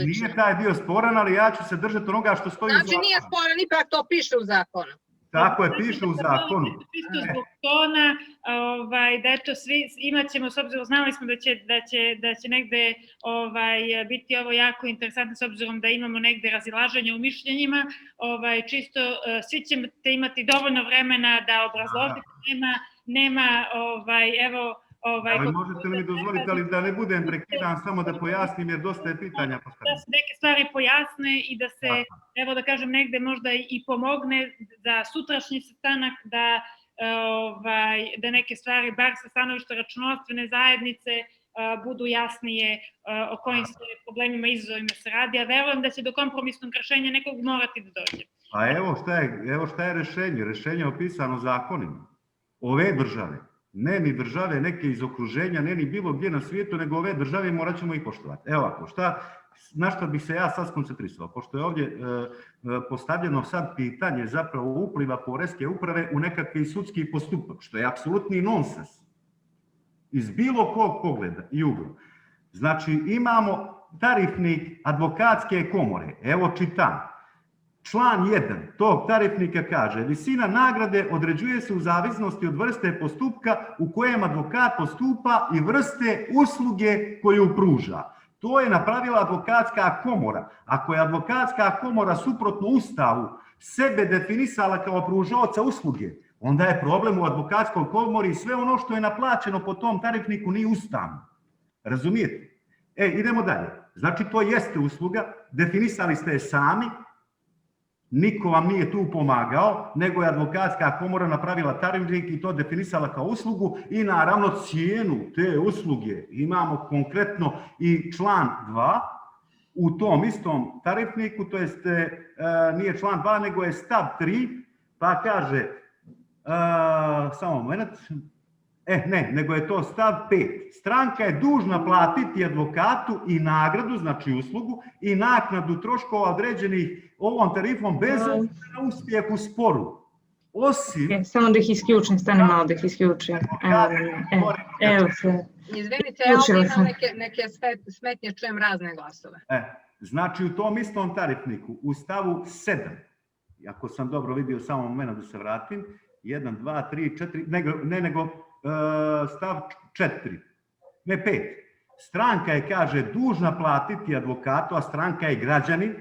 nije taj dio sporan, ali ja ću se držati onoga što stoji u zakonu. Znači nije sporan, ipak to piše u zakonu. Tako je, piše u zakonu. Čisto zbog tona, da eto svi imat ćemo, s obzirom, znali smo da će negde biti ovo jako interesantno, s obzirom da imamo negde razilaženje u mišljenjima, čisto svi ćete imati dovoljno vremena da obrazložite, nema, evo, ali možete li mi dozvoliti, ali da ne budem prekidan, samo da pojasnim, jer dosta je pitanja postavljeno. Da se neke stvari pojasne i da se, evo da kažem, negde možda i pomogne za sutrašnji sastanak, da neke stvari, bar sa stanovišta računovodstvene zajednice, budu jasnije o kojim se problemima i izazovima se radi, a verujem da će do kompromisnog rešenja nekog morati da dođe. A evo šta je rešenje. Rešenje je opisano zakonima ove države. Ne ni države neke iz okruženja, ne ni bilo gdje na svijetu, nego ove države morat ćemo ih poštovati. Evo ovako, na što bih se ja sad skoncentrisao, pošto je ovdje postavljeno sad pitanje zapravo upliva poreske uprave u nekakvi sudski postupak, što je apsolutni nonsens. Iz bilo kog pogleda i ugla. Znači imamo tarifnik advokatske komore, evo čitam. član 1 tog tarifnika kaže: visina nagrade određuje se u zavisnosti od vrste postupka u kojem advokat postupa i vrste usluge koju pruža. To je napravila advokatska komora. Ako je advokatska komora suprotno Ustavu sebe definisala kao pružaoca usluge, onda je problem u advokatskoj komori i sve ono što je naplaćeno po tom tarifniku nije ustavno. Razumijete? Idemo dalje. Znači, to jeste usluga, definisali ste je sami, niko vam nije tu pomagao, nego je advokatska komora napravila tarifnik i to definisala kao uslugu i naravno cijenu te usluge. Imamo konkretno i član 2 u tom istom tarifniku, to jest nije član 2 nego je stav 3, pa kaže, samo moment, nego je to stav 5. Stranka je dužna platiti advokatu i nagradu, znači uslugu, i naknadu troškova određenih ovom tarifom bez obzira na uspjeh u sporu. Osim... Samo da ih isključim, stane malo da ih isključim. Evo se. Izvinite, ja ovdje imam neke smetnje, čujem razne glasove. Znači, u tom istom tarifniku, u stavu 7, ako sam dobro vidio, samo moment da se vratim, 1, 2, 3, 4, nego stav 4, ne 5. Stranka je, kaže, dužna platiti advokatu, a stranka je građanin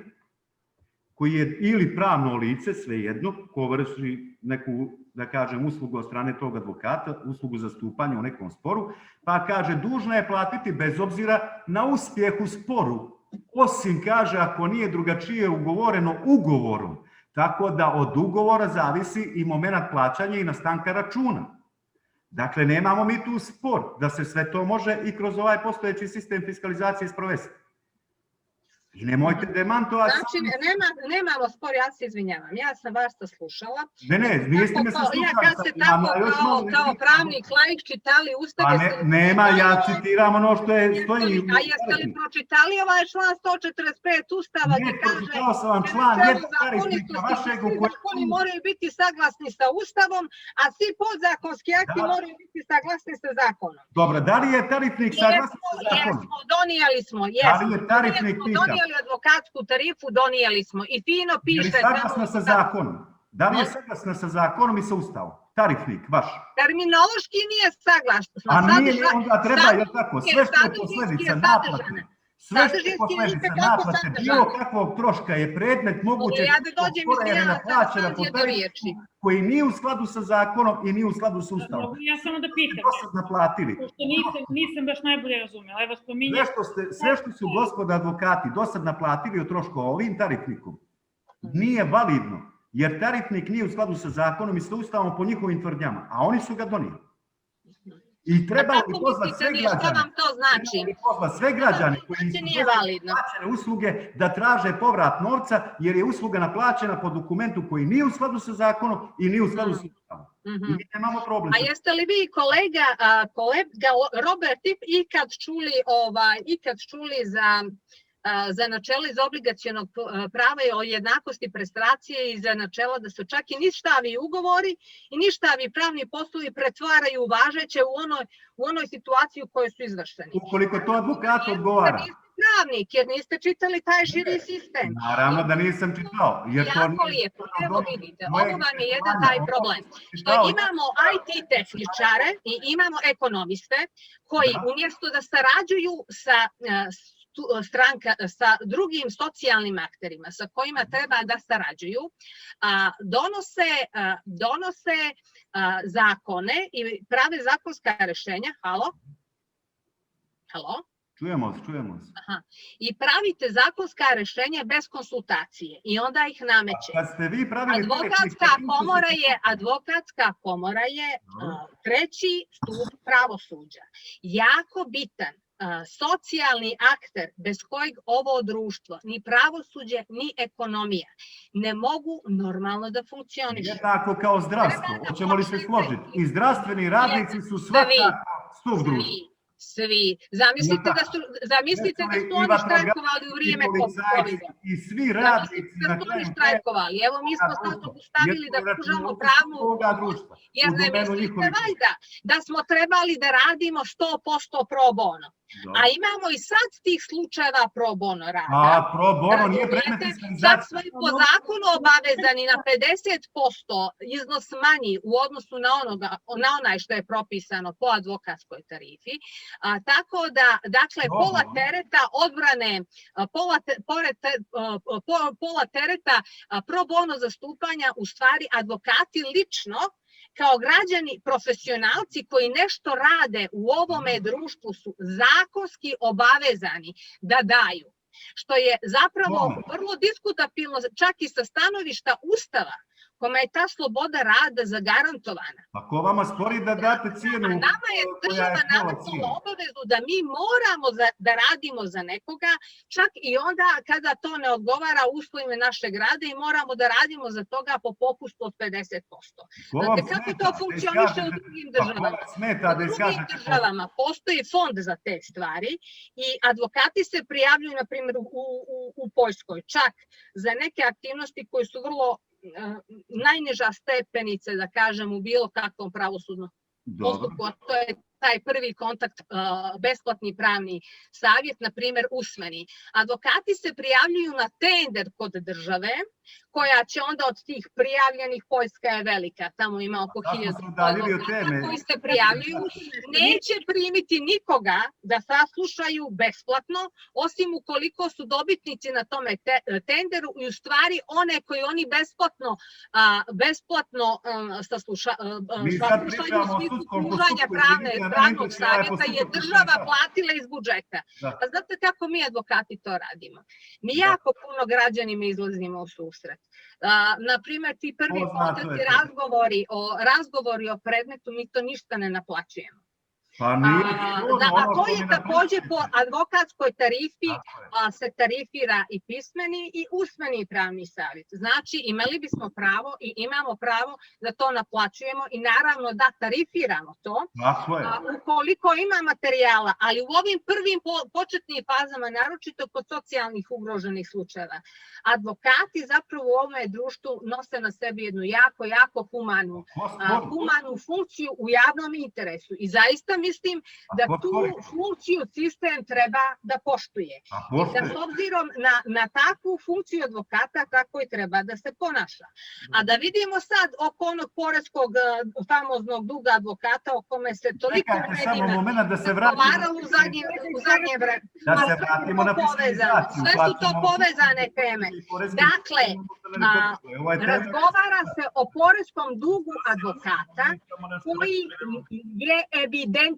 koji je ili pravno lice, svejedno, ko vrši neku, da kažem, uslugu od strane tog advokata, uslugu zastupanja u nekom sporu, pa kaže, dužna je platiti bez obzira na uspjeh u sporu, osim, kaže, ako nije drugačije ugovoreno ugovorom, tako da od ugovora zavisi i moment plaćanja i nastanka računa. Dakle, nemamo mi tu spor da se sve to može i kroz ovaj postojeći sistem fiskalizacije sprovesti. I nemojte demantovati... Znači, nemamo spor, ja se izvinjavam. Ja sam vas slušala. Ne, niste me slušali. Ja kad ste tako kao pravnik, laik čitali Ustave... Nema, ja citiram ono što je stoji... A jeste li pročitali ovaj član 145 Ustava gdje kaže... Ne, pročitao sam vam član 1 tarifnika vašeg u kojem... Zakoni moraju biti saglasni sa Ustavom, a svi podzakonski akti moraju biti saglasni sa zakonom. Dobro, da li je tarifnik saglasni sa zakonom? Jesmo, donijeli smo, jesmo. Da li je tarifnik pita? Advokatsku tarifu donijeli smo i fino piše... Je li saglasna sa zakonom? Da li je saglasna sa zakonom i sa Ustavom? Tarifnik vaš? Terminološki nije saglasna. A nije, onda treba, je tako, sve što je posljedica naplate. Sve što je posljedica naplate, bilo kakvog troška je predmet moguće koji nije u skladu sa zakonom i nije u skladu sa Ustavom. Ja samo da pitam. Naplatili. Nisam baš najbolje razumela. Evo spominje... Sve što su gospoda advokati do sad naplatili od troškova ovim tarifnikom nije validno, jer tarifnik nije u skladu sa zakonom i sa Ustavom po njihovim tvrdnjama, a oni su ga donijeli. I trebalo bi pozvati sve građane. Što vam to znači? Sve građane koji su plaćene usluge da traže povrat novca, jer je usluga naplaćena po dokumentu koji nije u skladu sa zakonom i nije u skladu sa Ustavom. I mi nemamo problem. A jeste li vi, kolega Robert, ikad čuli za načelo iz obligacionog prava i o jednakosti prestacije i za načelo da se čak i ništavi ugovori i ništavi pravni poslovi pretvaraju u važeće u onoj situaciji u kojoj su izvršeni? Ukoliko to advokat odgovara. Pravnik, jer niste čitali taj širi sistem. Naravno da nisam čitao. Jako lijepo, evo vidite, ovo vam je jedan taj problem. Što imamo IT tehničare i imamo ekonomiste koji umjesto da sarađuju sa drugim socijalnim akterima sa kojima treba da sarađuju, donose zakone i prave zakonska rješenja. Halo? Čujemo se. I pravite zakonska rješenja bez konsultacije i onda ih nameće. Advokatska komora je treći stup pravosuđa. Jako bitan socijalni akter bez kojeg ovo društvo, ni pravosuđe, ni ekonomija ne mogu normalno da funkcionišu. Jednako kao zdravstvo, hoćemo li se složiti? I zdravstveni radnici su svakako stup društva. Svi. Zamislite da su oni štrajkovali u vrijeme COVID-a. I svi radnici na kraju štrajkovali. Evo mi smo sad obustavili da pružamo pravnu pomoć, jer ne mislite valjda da smo trebali da radimo 100% pro bono. A imamo i sad tih slučajeva pro bono rada. A pro bono nije predmet iskanizacije. Sad smo i po zakonu obavezani na 50% iznos manji u odnosu na onaj što je propisano po advokatskoj tarifi. Tako da, dakle, pola tereta odbrane, pola tereta pro bono zastupanja u stvari advokati lično kao građani profesionalci koji nešto rade u ovome društvu su zakonski obavezani da daju. Što je zapravo vrlo diskutabilno čak i sa stanovišta Ustava, kome je ta sloboda rada zagarantovana. A ko vama spori da date cijenu? A nama je država nametnula obavezu da mi moramo da radimo za nekoga, čak i onda kada to ne odgovara uslovima našeg rada i moramo da radimo za toga po popustu od 50%. Znate kako to funkcioniše u drugim državama? U drugim državama postoji fond za te stvari i advokati se prijavljuju, na primjer, u Poljskoj, čak za neke aktivnosti koje su vrlo najniža stepenica, da kažem, u bilo kakvom pravosudnom postupku, a to je taj prvi kontakt, besplatni pravni savjet, na primjer usmeni. Advokati se prijavljuju na tender kod države, koja će onda od tih prijavljenih, Poljska je velika, tamo ima oko 1000 advokata koji se prijavljuju, neće primiti nikoga da saslušaju besplatno, osim ukoliko su dobitnici na tome tenderu i u stvari one koji oni besplatno saslušaju u smislu pružanja pravnog savjeta je država platila iz budžeta. Pa znate kako mi advokati to radimo? Mi jako puno građanima izlazimo u susret. Naprimjer, ti prvi kontakti, razgovori o predmetu, mi to ništa ne naplaćujemo. A to je također po advokatskoj tarifi se tarifira i pismeni i usmeni pravni savjet. Znači, imali bismo pravo i imamo pravo da to naplaćujemo i naravno da tarifiramo to. Ukoliko ima materijala, ali u ovim prvim početnim fazama, naročito kod socijalnih ugroženih slučajeva, advokati zapravo u ovome društvu nose na sebi jednu jako humanu funkciju u javnom interesu. I zaista mislim da tu funkciju sistem treba da poštuje. I da s obzirom na takvu funkciju advokata kako i treba da se ponaša. A da vidimo sad oko onog poreskog famoznog duga advokata o kome se toliko medijima razgovaralo u zadnje vreme. Sve su to povezane teme. Dakle, razgovara se o poreskom dugu advokata koji je evidentiran.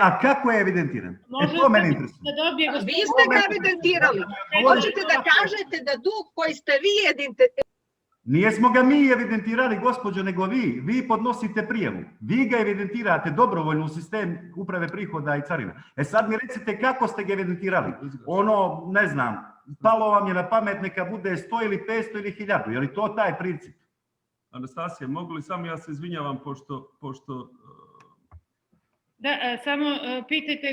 A kako je evidentiran? To mene interesuje. Vi ste ga evidentirali. Hoćete da kažete da dug koji ste vi evidentirali... Nijesmo ga mi evidentirali, gospođo, nego vi. Vi podnosite prijavu. Vi ga evidentirate dobrovoljno u sistem uprave prihoda i carina. Sad mi recite kako ste ga evidentirali. Ono, ne znam, palo vam je na pamet neka bude 100 ili 500 ili 1000. Je li to taj princip? Anastasija, mogu li samo, ja se izvinjavam pošto Da, samo pitajte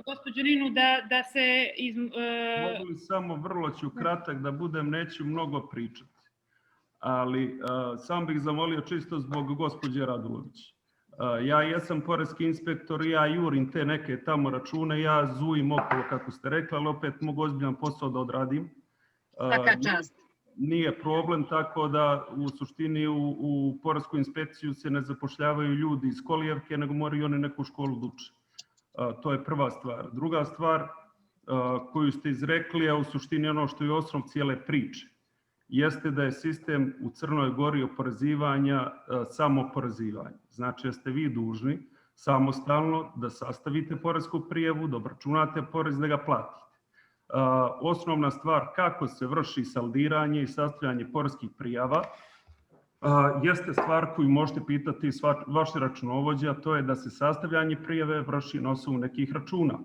gospođu Ninu da se... Mogu li samo, vrlo ću kratak da budem, neću mnogo pričati. Ali sam bih zamolio čisto zbog gospođe Radulović. Ja jesam poreski inspektor, ja jurim te neke tamo račune, ja zujim okolo kako ste rekli, ali opet mogu ozbiljan posao da odradim. Svaka čast. Nije problem, tako da u suštini u poresku inspekciju se ne zapošljavaju ljudi iz kolijevke, nego moraju oni neku školu da uče. To je prva stvar. Druga stvar koju ste izrekli, a u suštini ono što je osnov cijele priče, jeste da je sistem u Crnoj Gori oporezivanja samo oporezivanje. Znači da ste vi dužni samostalno da sastavite poresku prijavu, da obračunate porez, da ga platite. Osnovna stvar kako se vrši saldiranje i sastavljanje poreskih prijava jeste stvar koju možete pitati vaše računovođe, a to je da se sastavljanje prijave vrši na osnovu nekih računa.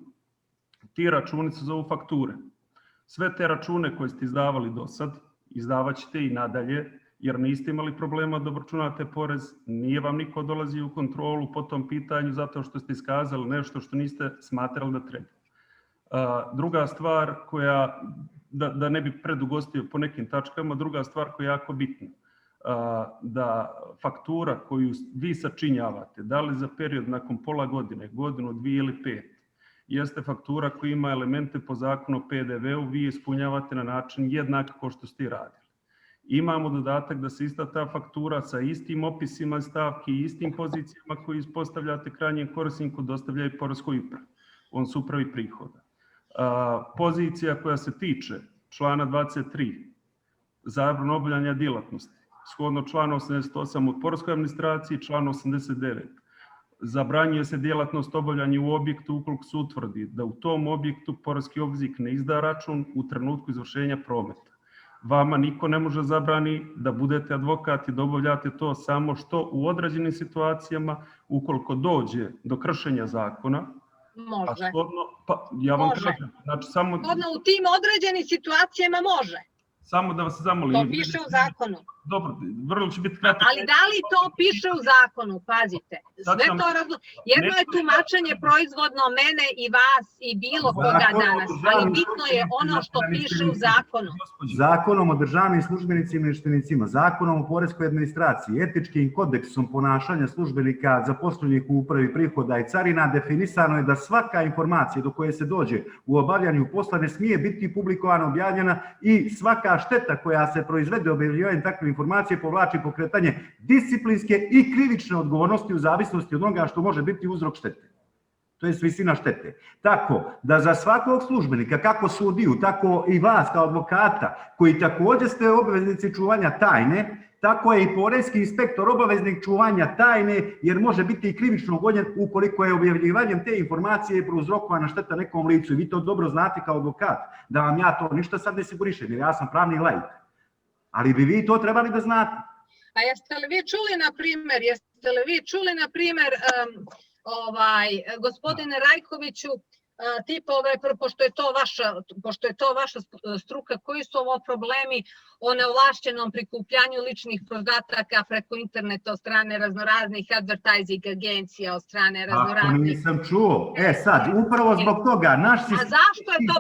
Ti računi se zovu fakture. Sve te račune koje ste izdavali do sad, izdavat ćete i nadalje jer niste imali problema da obračunate porez, nije vam niko dolazio u kontrolu po tom pitanju zato što ste iskazali nešto što niste smatrali da treba. Druga stvar koja, da ne bi predugostio po nekim tačkama, druga stvar koja je jako bitna, da faktura koju vi sačinjavate, da li za period nakon pola godine, godinu, 2 ili 5, jeste faktura koja ima elemente po zakonu o PDV-u, vi ispunjavate na način jednak kao što ste i radili. Imamo dodatak da se ista ta faktura sa istim opisima stavki i istim pozicijama koje ispostavljate krajnjem korisniku dostavlja i poreskoj upravi, on su upravi prihoda. Pozicija koja se tiče člana 23, zabrana obavljanja djelatnosti, shodno članu 88 o poreskoj administraciji, članu 89. Zabranjuje se djelatnost obavljanja u objektu ukoliko se utvrdi da u tom objektu poreski obveznik ne izda račun u trenutku izvršenja prometa. Vama niko ne može zabrani da budete advokat i da obavljate to, samo što u određenim situacijama, ukoliko dođe do kršenja zakona, Može. Ja vam Može. kažem, znači samo... U tim određenim situacijama može. Samo da vas zamolim. To piše u zakonu. Dobro, vrlo će biti kratko. Ali da li to piše u zakonu? Pazite. Sve to jedno je tumačenje proizvodno mene i vas i bilo koga danas, ali bitno je ono što piše u zakonu. Zakonom o državnim službenicima i namještenicima, zakonom o poreskoj administraciji, etičkim kodeksom ponašanja službenika zaposlenih u upravi prihoda i carina definisano je da svaka informacija do koje se dođe u obavljanju posla ne smije biti publikovana, objavljena i svaka šteta koja se proizvede objavljivanjem takve informacije povlači pokretanje disciplinske i krivične odgovornosti u zavisnosti od onoga što može biti uzrok štete. To je visina štete. Tako da za svakog službenika, kako sudiju, tako i vas kao advokata, koji također ste obveznici čuvanja tajne, tako je i poreski inspektor obaveznik čuvanja tajne, jer može biti i krivično gonjen ukoliko je objavljivanjem te informacije prouzrokovana šteta nekom licu. I vi to dobro znate kao advokat, da vam ja to ništa sad ne sigurišem, jer ja sam pravni laik. Ali bi vi to trebali da znate. A jeste li vi čuli, na primjer, gospodine Rajkoviću, tipove, pošto je to vaša struka, koji su ovo problemi o neovlašćenom prikupljanju ličnih podataka preko interneta od strane raznoraznih advertising agencija, od strane raznoraznih... Ako nisam čuo, sad, upravo zbog toga naš sistem... A zašto je to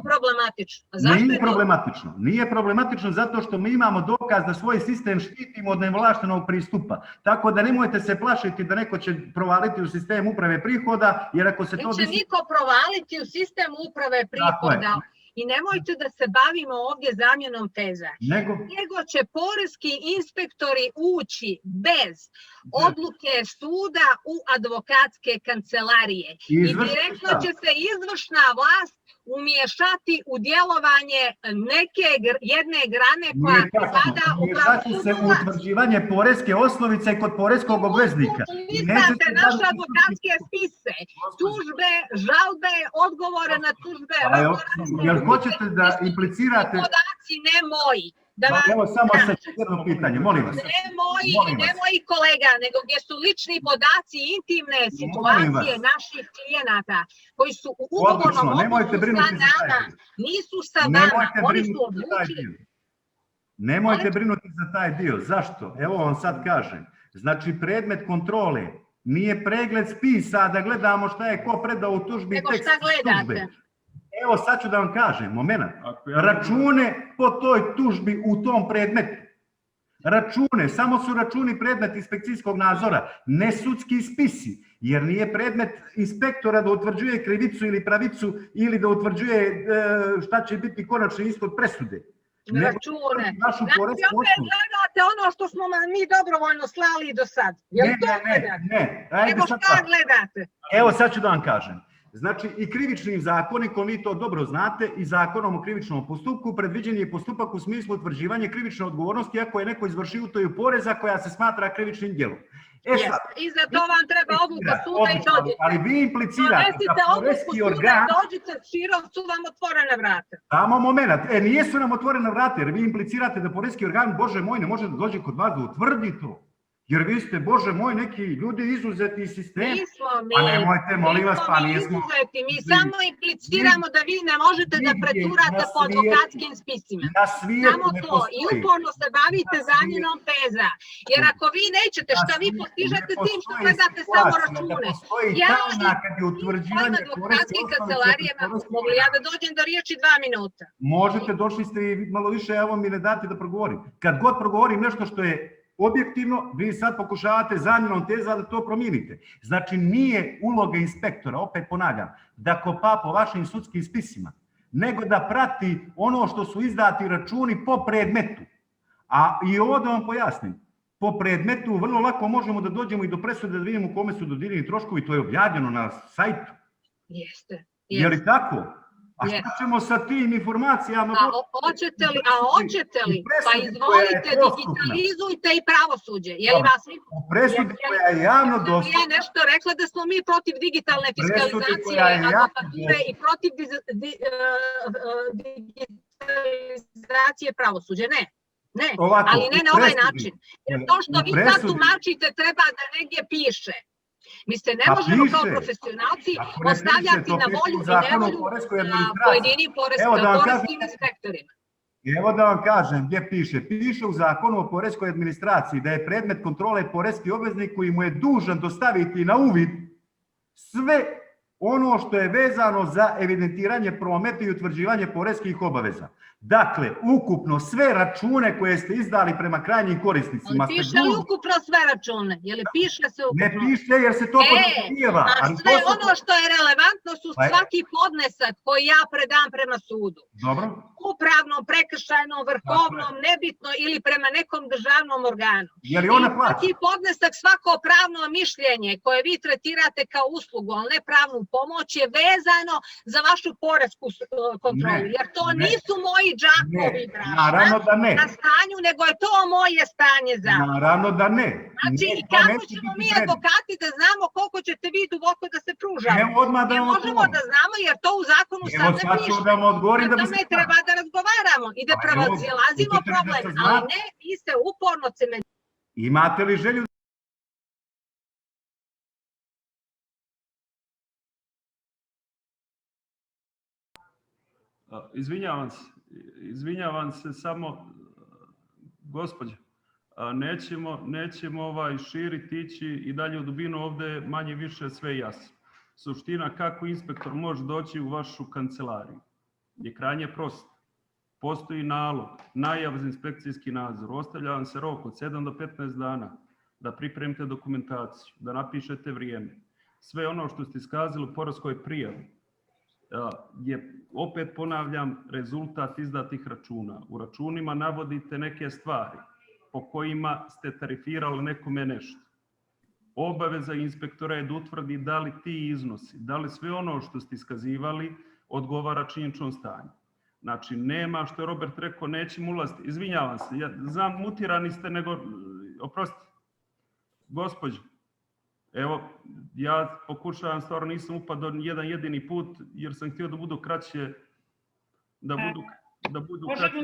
problematično? Nije problematično zato što mi imamo dokaz da svoj sistem štitimo od neovlaštenog pristupa. Tako da nemojte se plašiti da neko će provaliti u sistem uprave prihoda, jer ako se to... Neće niko provaliti u sistem uprave prihoda. I nemojte da se bavimo ovdje zamjenom teza. Nego će poreski inspektori ući bez odluke suda u advokatske kancelarije. I direktno će se izvršna vlast umiješati u djelovanje jedne grane koja pripada u umiješati se u utvrđivanje poreske osnovice kod poreskog obveznika. Listate naše advokatske spise, tužbe, žalbe, odgovore na tužbe. Jel hoćete da implicirate... Podaci ne moji. Evo samo jedno pitanje, molim vas. Ne moji kolega, nego gdje su lični podaci i intimne situacije naših klijenata koji su u ugovornom odnosu sa nama, nisu sa vama, oni su odlučili. Nemojte brinuti za taj dio. Zašto? Evo vam sad kažem. Znači, predmet kontrole nije pregled spisa da gledamo šta je ko predao u tužbi. Nego šta gledate? Evo sad ću da vam kažem, moment. Račune po toj tužbi u tom predmetu. Račune, samo su računi predmet inspekcijskog nadzora, ne sudski spisi, jer nije predmet inspektora da utvrđuje krivicu ili pravicu ili da utvrđuje šta će biti konačni ishod presude. Račune. Znači, opet gledate ono što smo mi dobrovoljno slali do sad. Jel to gledate? Ne. Nego šta gledate? Evo sad ću da vam kažem. Znači, i krivičnim zakonikom, vi to dobro znate, i zakonom o krivičnom postupku predviđen je postupak u smislu utvrđivanja krivične odgovornosti ako je neko izvršio utaju poreza koja se smatra krivičnim djelom. I za to vam treba odluka suda i dođite. Ali vi implicirate da poreski organ... Dođite, širom su vam otvorene vrate. Samo moment, nijesu nam otvorene vrate, jer vi implicirate da poreski organ, Bože moj, ne može da dođe kod vas da utvrdi to. Jer vi ste, Bože moj, neki ljudi izuzeti iz sistema. Nismo mi, Pa nemojte, molim vas, pa nismo. izuzeti. Mi samo impliciramo da vi ne možete da preturate po advokatskim spisima. Na svijetu Samo ne to. I postoji. uporno se bavite zamjenom teza. Jer ako vi nećete, šta vi postižete tim što gledate samo račune? Ja kad je utvrđivanje advokatske kancelarije mogli ja da dođem do riječi 2 minuta. Možete, došli ste i malo više, evo mi ne date da progovorim. Kad god progovorim nešto što je objektivno, vi sad pokušavate zamjenom teza da to promijenite. Znači, nije uloga inspektora, opet ponavljam, da kopa po vašim sudskim spisima, nego da prati ono što su izdati računi po predmetu. A i ovo da vam pojasnim, po predmetu vrlo lako možemo da dođemo i do presude da vidimo kome su dodijeljeni troškovi, to je objavljeno na sajtu. Jeste. Je li tako? A šta ćemo sa tim informacijama? Hoćete li? Pa izvolite, digitalizujte i pravosuđe. Je li vas niko? U presudi koja je javno dostupna. Ja nešto rekla da smo mi protiv digitalne fiskalizacije advokature i protiv digitalizacije pravosuđa. Ne. Ne, ali ne na ovaj način. Jer to što vi sad tumačite treba da negdje piše. Mi se ne možemo kao profesionalci ostavljati na volju i nevolju pojedinim poreskim inspektorima. Evo da vam kažem gdje piše. Piše u Zakonu o poreskoj administraciji da je predmet kontrole poreski obveznik koji mu je dužan dostaviti na uvid sve ono što je vezano za evidentiranje prometa i utvrđivanje poreskih obaveza. Dakle, ukupno sve račune koje ste izdali prema krajnjim korisnicima. Ali piše li ukupno sve račune? Je li piše se ukupno? Ne piše jer se to podrazumijeva. A sve ono što je relevantno su svaki podnesak koji ja predam prema sudu. Dobro. Upravnom, prekršajnom, vrhovnom, nebitno ili prema nekom državnom organu. Je li ona plaća? Svaki podnesak, svako pravno mišljenje koje vi tretirate kao uslugu, ali ne pravnu pomoć, je vezano za vašu poresku kontrolu. Jer to nisu moji džakovi, na stanju, nego je to moje stanje za. Naravno da ne. Znači, kako ćemo mi advokati da znamo koliko ćete vi duboko da se pružamo? Ne možemo da znamo jer to u zakonu sad ne piše. Da me treba da razgovaramo i da prevazilazimo problem, ali ne, vi se uporno cementirate. Imate li želju? Izvinjavam se samo, gospođe, nećemo širiti, ići i dalje u dubinu, ovdje je manje više sve jasno. Suština kako inspektor može doći u vašu kancelariju je krajnje prosto. Postoji nalog, najav za inspekcijski nadzor, ostavlja vam se rok od 7 do 15 dana da pripremite dokumentaciju, da napišete vrijeme. Sve ono što ste iskazali u poreskoj prijavi je, opet ponavljam, rezultat izdatih računa. U računima navodite neke stvari po kojima ste tarifirali nekome nešto. Obaveza inspektora je da utvrdi da li ti iznosi, da li sve ono što ste iskazivali odgovara činjeničnom stanju. Znači, nema, što je Robert rekao, nećemo ulaziti. Izvinjavam se, znam, mutirani ste, nego, oprostite, gospođo, evo, ja pokušavam, stvarno nisam upadao jedan jedini put, jer sam htio da budu kraće, da budu kraće.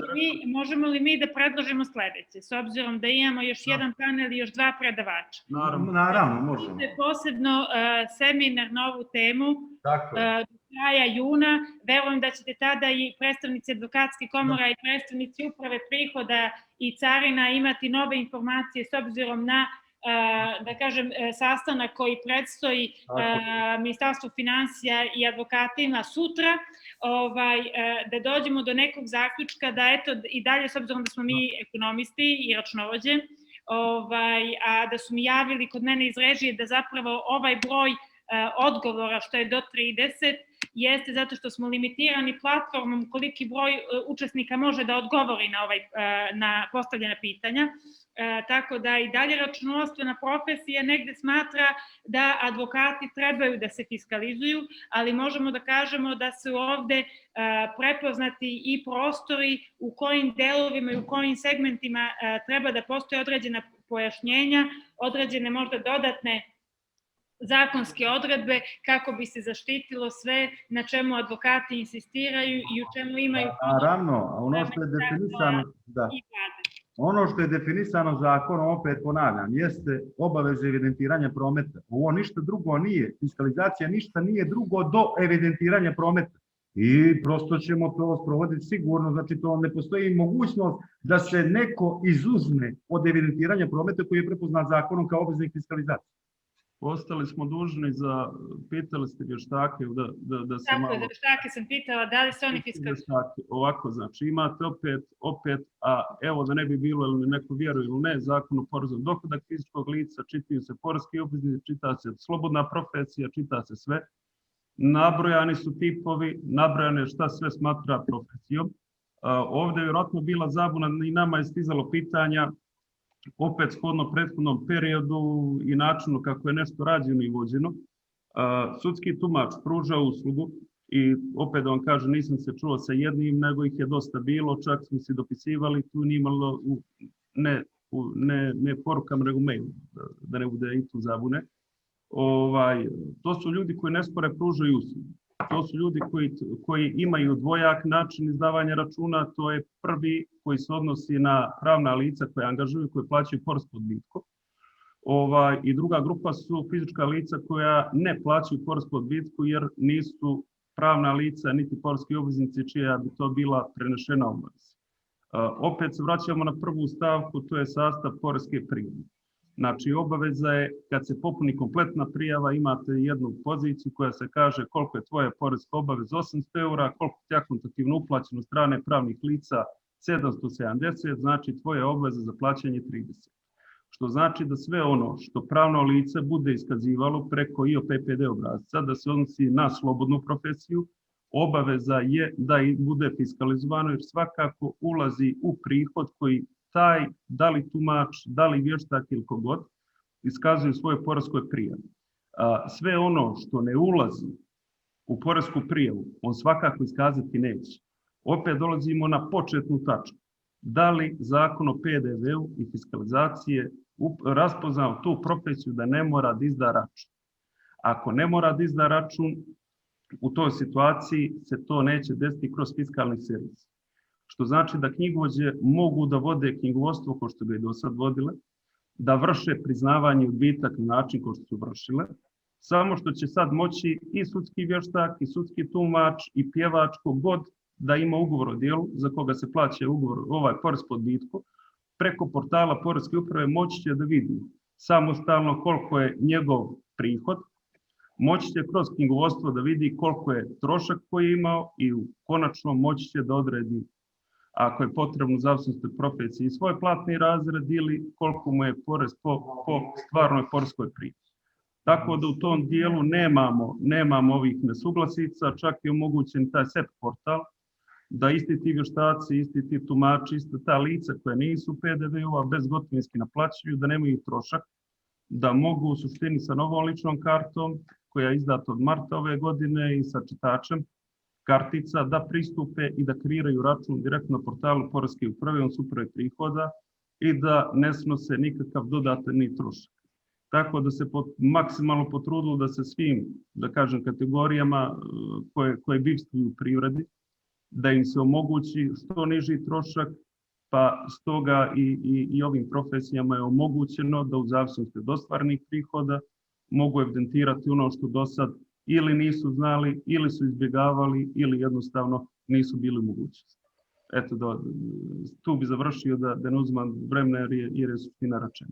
Možemo li mi da predložimo sljedeće, s obzirom da imamo još jedan panel i još 2 predavača? Naravno, možemo. Posebno seminar na ovu temu do kraja juna. Verujem da ćete tada i predstavnici advokatske komora i predstavnici uprave prihoda i carina imati nove informacije s obzirom na da kažem, sastanak koji predstoji Ministarstvu finansija i advokatima sutra, da dođemo do nekog zaključka da eto i dalje, s obzirom da smo mi ekonomisti i računovođe, a da su mi javili kod mene iz režije da zapravo ovaj broj odgovora što je do 30 jeste zato što smo limitirani platformom koliki broj učesnika može da odgovori na postavljena pitanja. Tako da i dalje računovodstvena profesija negde smatra da advokati trebaju da se fiskalizuju, ali možemo da kažemo da su ovde prepoznati i prostori u kojim delovima i u kojim segmentima treba da postoje određena pojašnjenja, određene možda dodatne zakonske odredbe kako bi se zaštitilo sve na čemu advokati insistiraju i u čemu imaju... Naravno, a ono što je definisano... Ono što je definisano zakonom, opet ponavljam, jeste obaveze evidentiranja prometa. Ovo ništa drugo nije, fiskalizacija ništa nije drugo do evidentiranja prometa. I prosto ćemo to sprovoditi sigurno, znači to ne postoji mogućnost da se neko izuzme od evidentiranja prometa koji je prepoznat zakonom kao obveznik fiskalizacije. Ostali smo dužni za, pitali ste vještake da se Tako malo... je, da vještake sam pitala, da li se oni fiskalizuju? Ovako, znači imate opet, a evo da ne bi bilo ili neko vjeruje ili ne, zakon o porezu na dohodak fizičkog lica, čitaju se poreski obveznici, čita se slobodna profesija, čita se sve. Nabrojani su tipovi, nabrojane šta sve smatra profesijom. Ovdje je vjerojatno bila zabuna i nama je stizalo pitanja, opet shodno prethodnom periodu i načinu kako je nešto rađeno i vođeno. Sudski tumač pruža uslugu i opet da vam kažem, nisam se čuo sa jednim, nego ih je dosta bilo, čak smo se dopisivali, tu nije imalo ne porukama, nego mail, da ne bude i tu zabune. To su ljudi koji nespore pružaju uslugu. To su ljudi koji imaju dvojak način izdavanja računa, to je prvi koji se odnosi na pravna lica koje angažuju, koje plaćaju porez po odbitku. I druga grupa su fizička lica koja ne plaćaju porez po odbitku jer nisu pravna lica niti poreski obveznici čija bi to bila prenešena obaveza. Opet se vraćamo na prvu stavku, to je sastav poreske prijave. Znači, obaveza je, kad se popuni kompletna prijava, imate jednu poziciju koja se kaže koliko je tvoja poreska obaveza 800 €, koliko ti je akontativno uplaćeno strane pravnih lica 770, znači tvoja obaveza za plaćanje 30. Što znači da sve ono što pravno lice bude iskazivalo preko IOPPD obrasca, da se odnosi na slobodnu profesiju, obaveza je da bude fiskalizovano jer svakako ulazi u prihod koji taj, da li tumač, da li vještak ili kogod, iskazuju svoje poreskoj prijavi. Sve ono što ne ulazi u poresku prijavu, on svakako iskazati neće. Opet dolazimo na početnu tačku. Da li zakon o PDV-u i fiskalizacije raspoznao tu profesiju da ne mora da izda račun? Ako ne mora da izda račun, u toj situaciji se to neće desiti kroz fiskalni servis. Što znači da knjigovođe mogu da vode knjigovodstvo kao što ga i do sad vodile, da vrše priznavanje odbitak na način kao što su vršile, samo što će sad moći i sudski vještak, i sudski tumač, i pjevač, kogod da ima ugovor o djelu za koga se plaća porez po odbitku, preko portala Poreske uprave moći će da vidi samostalno koliko je njegov prihod, moći će kroz knjigovodstvo da vidi koliko je trošak koji je imao i konačno moći će da odredi ako je potrebno u zavisnosti od profesije i svoj platni razred ili koliko mu je porez po stvarnoj poreskoj prijavi. Tako da u tom dijelu nemamo ovih nesuglasica, čak je omogućen taj SEP portal, da isti ti vještaci, isti ti tumači, ista ta lica koja nisu PDV-u, a bezgotovinski naplaćuju, da nemaju trošak, da mogu u suštini sa novom ličnom kartom, koja je izdata od marta ove godine i sa čitačem kartica, da pristupe i da kreiraju račun direktno na portalu Poreske uprave, on su uprave prihoda i da ne snose nikakav dodatni trošak. Tako da se maksimalno potrudilo da se svim, da kažem, kategorijama koje bivstvuju u privredi, da im se omogući što niži trošak, pa stoga i ovim profesijama je omogućeno da u zavisnosti od ostvarenih prihoda mogu evidentirati ono što do sad ili nisu znali, ili su izbjegavali, ili jednostavno nisu bili mogućnosti. Eto, tu bi završio da ne uzmam vremena jer je suština rečena.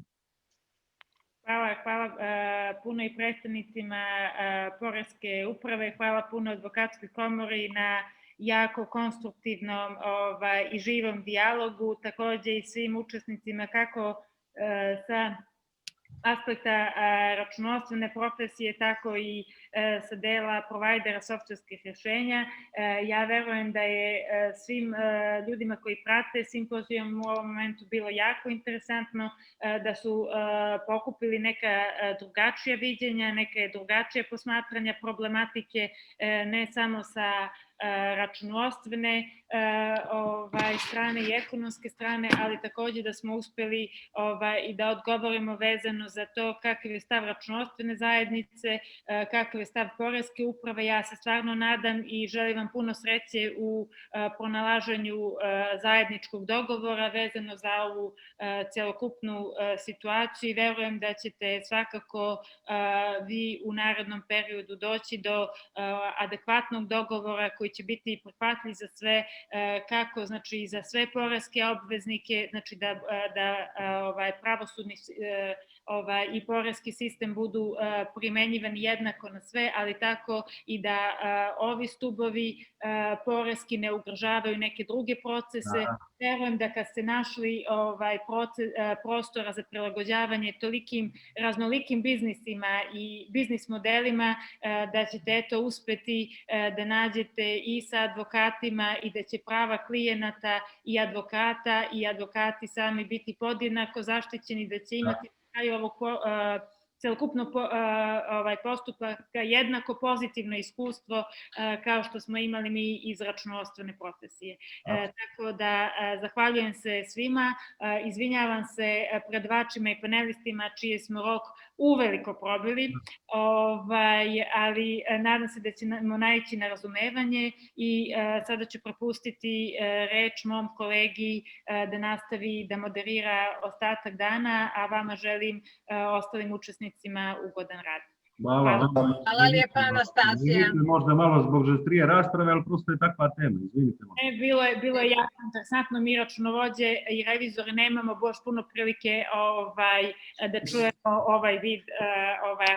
Hvala puno i predstavnicima Poreske uprave, hvala puno Advokatskoj komori na jako konstruktivnom i živom dijalogu, također i svim učesnicima kako sa aspekta računovodstvene profesije, tako i sa dela provajdera softverskih rješenja. Ja verujem da je svim ljudima koji prate simpozijum u ovom momentu bilo jako interesantno, da su pokupili neka drugačija viđenja, neke drugačije posmatranja problematike, ne samo sa računovodstvene strane i ekonomske strane, ali takođe da smo uspeli i da odgovorimo vezano za to kakav je stav računovodstvene zajednice, kakav je stav poreske uprave. Ja se stvarno nadam i želim vam puno sreće u pronalaženju zajedničkog dogovora vezano za ovu celokupnu situaciju i verujem da ćete svakako vi u narednom periodu doći do adekvatnog dogovora koji će biti prihvatljiv za sve, kako znači za sve poreske obveznike, znači da pravosudni i poreski sistem budu primenjivani jednako na sve, ali tako i da ovi stubovi poreski ne ugrožavaju neke druge procese. Verujem da kad ste našli prostora za prilagođavanje tolikim raznolikim biznisima i biznis modelima, da ćete uspeti da nađete i sa advokatima i da će prava klijenata i advokati sami biti podjednako zaštićeni, da će imati ovog celokupno postupaka jednako pozitivno iskustvo kao što smo imali mi iz računovodstvene profesije. Tako da zahvaljujem se svima, izvinjavam se predavačima i panelistima čije smo rok uveliko probili, ali nadam se da ćemo naići na razumevanje i sada ću propustiti reč mom kolegi da nastavi da moderira ostatak dana, a vama želim ostalim učesnicima ugodan rad. Hvala lijepa, Anastasija. Možda malo zbog žestrije rasprave, ali prosto je takva tema, izvinite. Bilo je jako interesantno, mi računovođe i revizori nemamo baš puno prilike da čujemo ovaj vid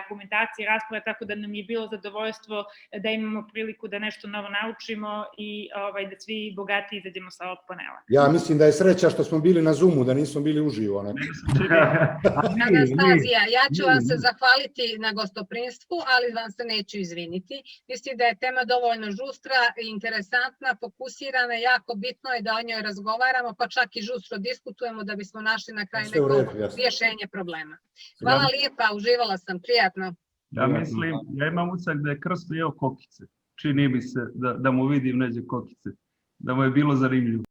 argumentacije i rasprave, tako da nam je bilo zadovoljstvo da imamo priliku da nešto novo naučimo i da svi bogati izađemo sa ovog panela. Ja mislim da je sreća što smo bili na Zoomu, da nismo bili uživo. Anastasija, ja ću vam se zahvaliti na gostoprimstvu, ali vam se neću izviniti. Mislim da je tema dovoljno žustra, interesantna, fokusirana, jako bitno je da o njoj razgovaramo, pa čak i žustro diskutujemo da bismo našli na kraju neko rješenje problema. Hvala lijepa, uživala sam, prijatno. Ja imam utisak da je Krsto jeo kokice. Čini mi se da mu vidim neđe kokice, da mu je bilo zanimljivo.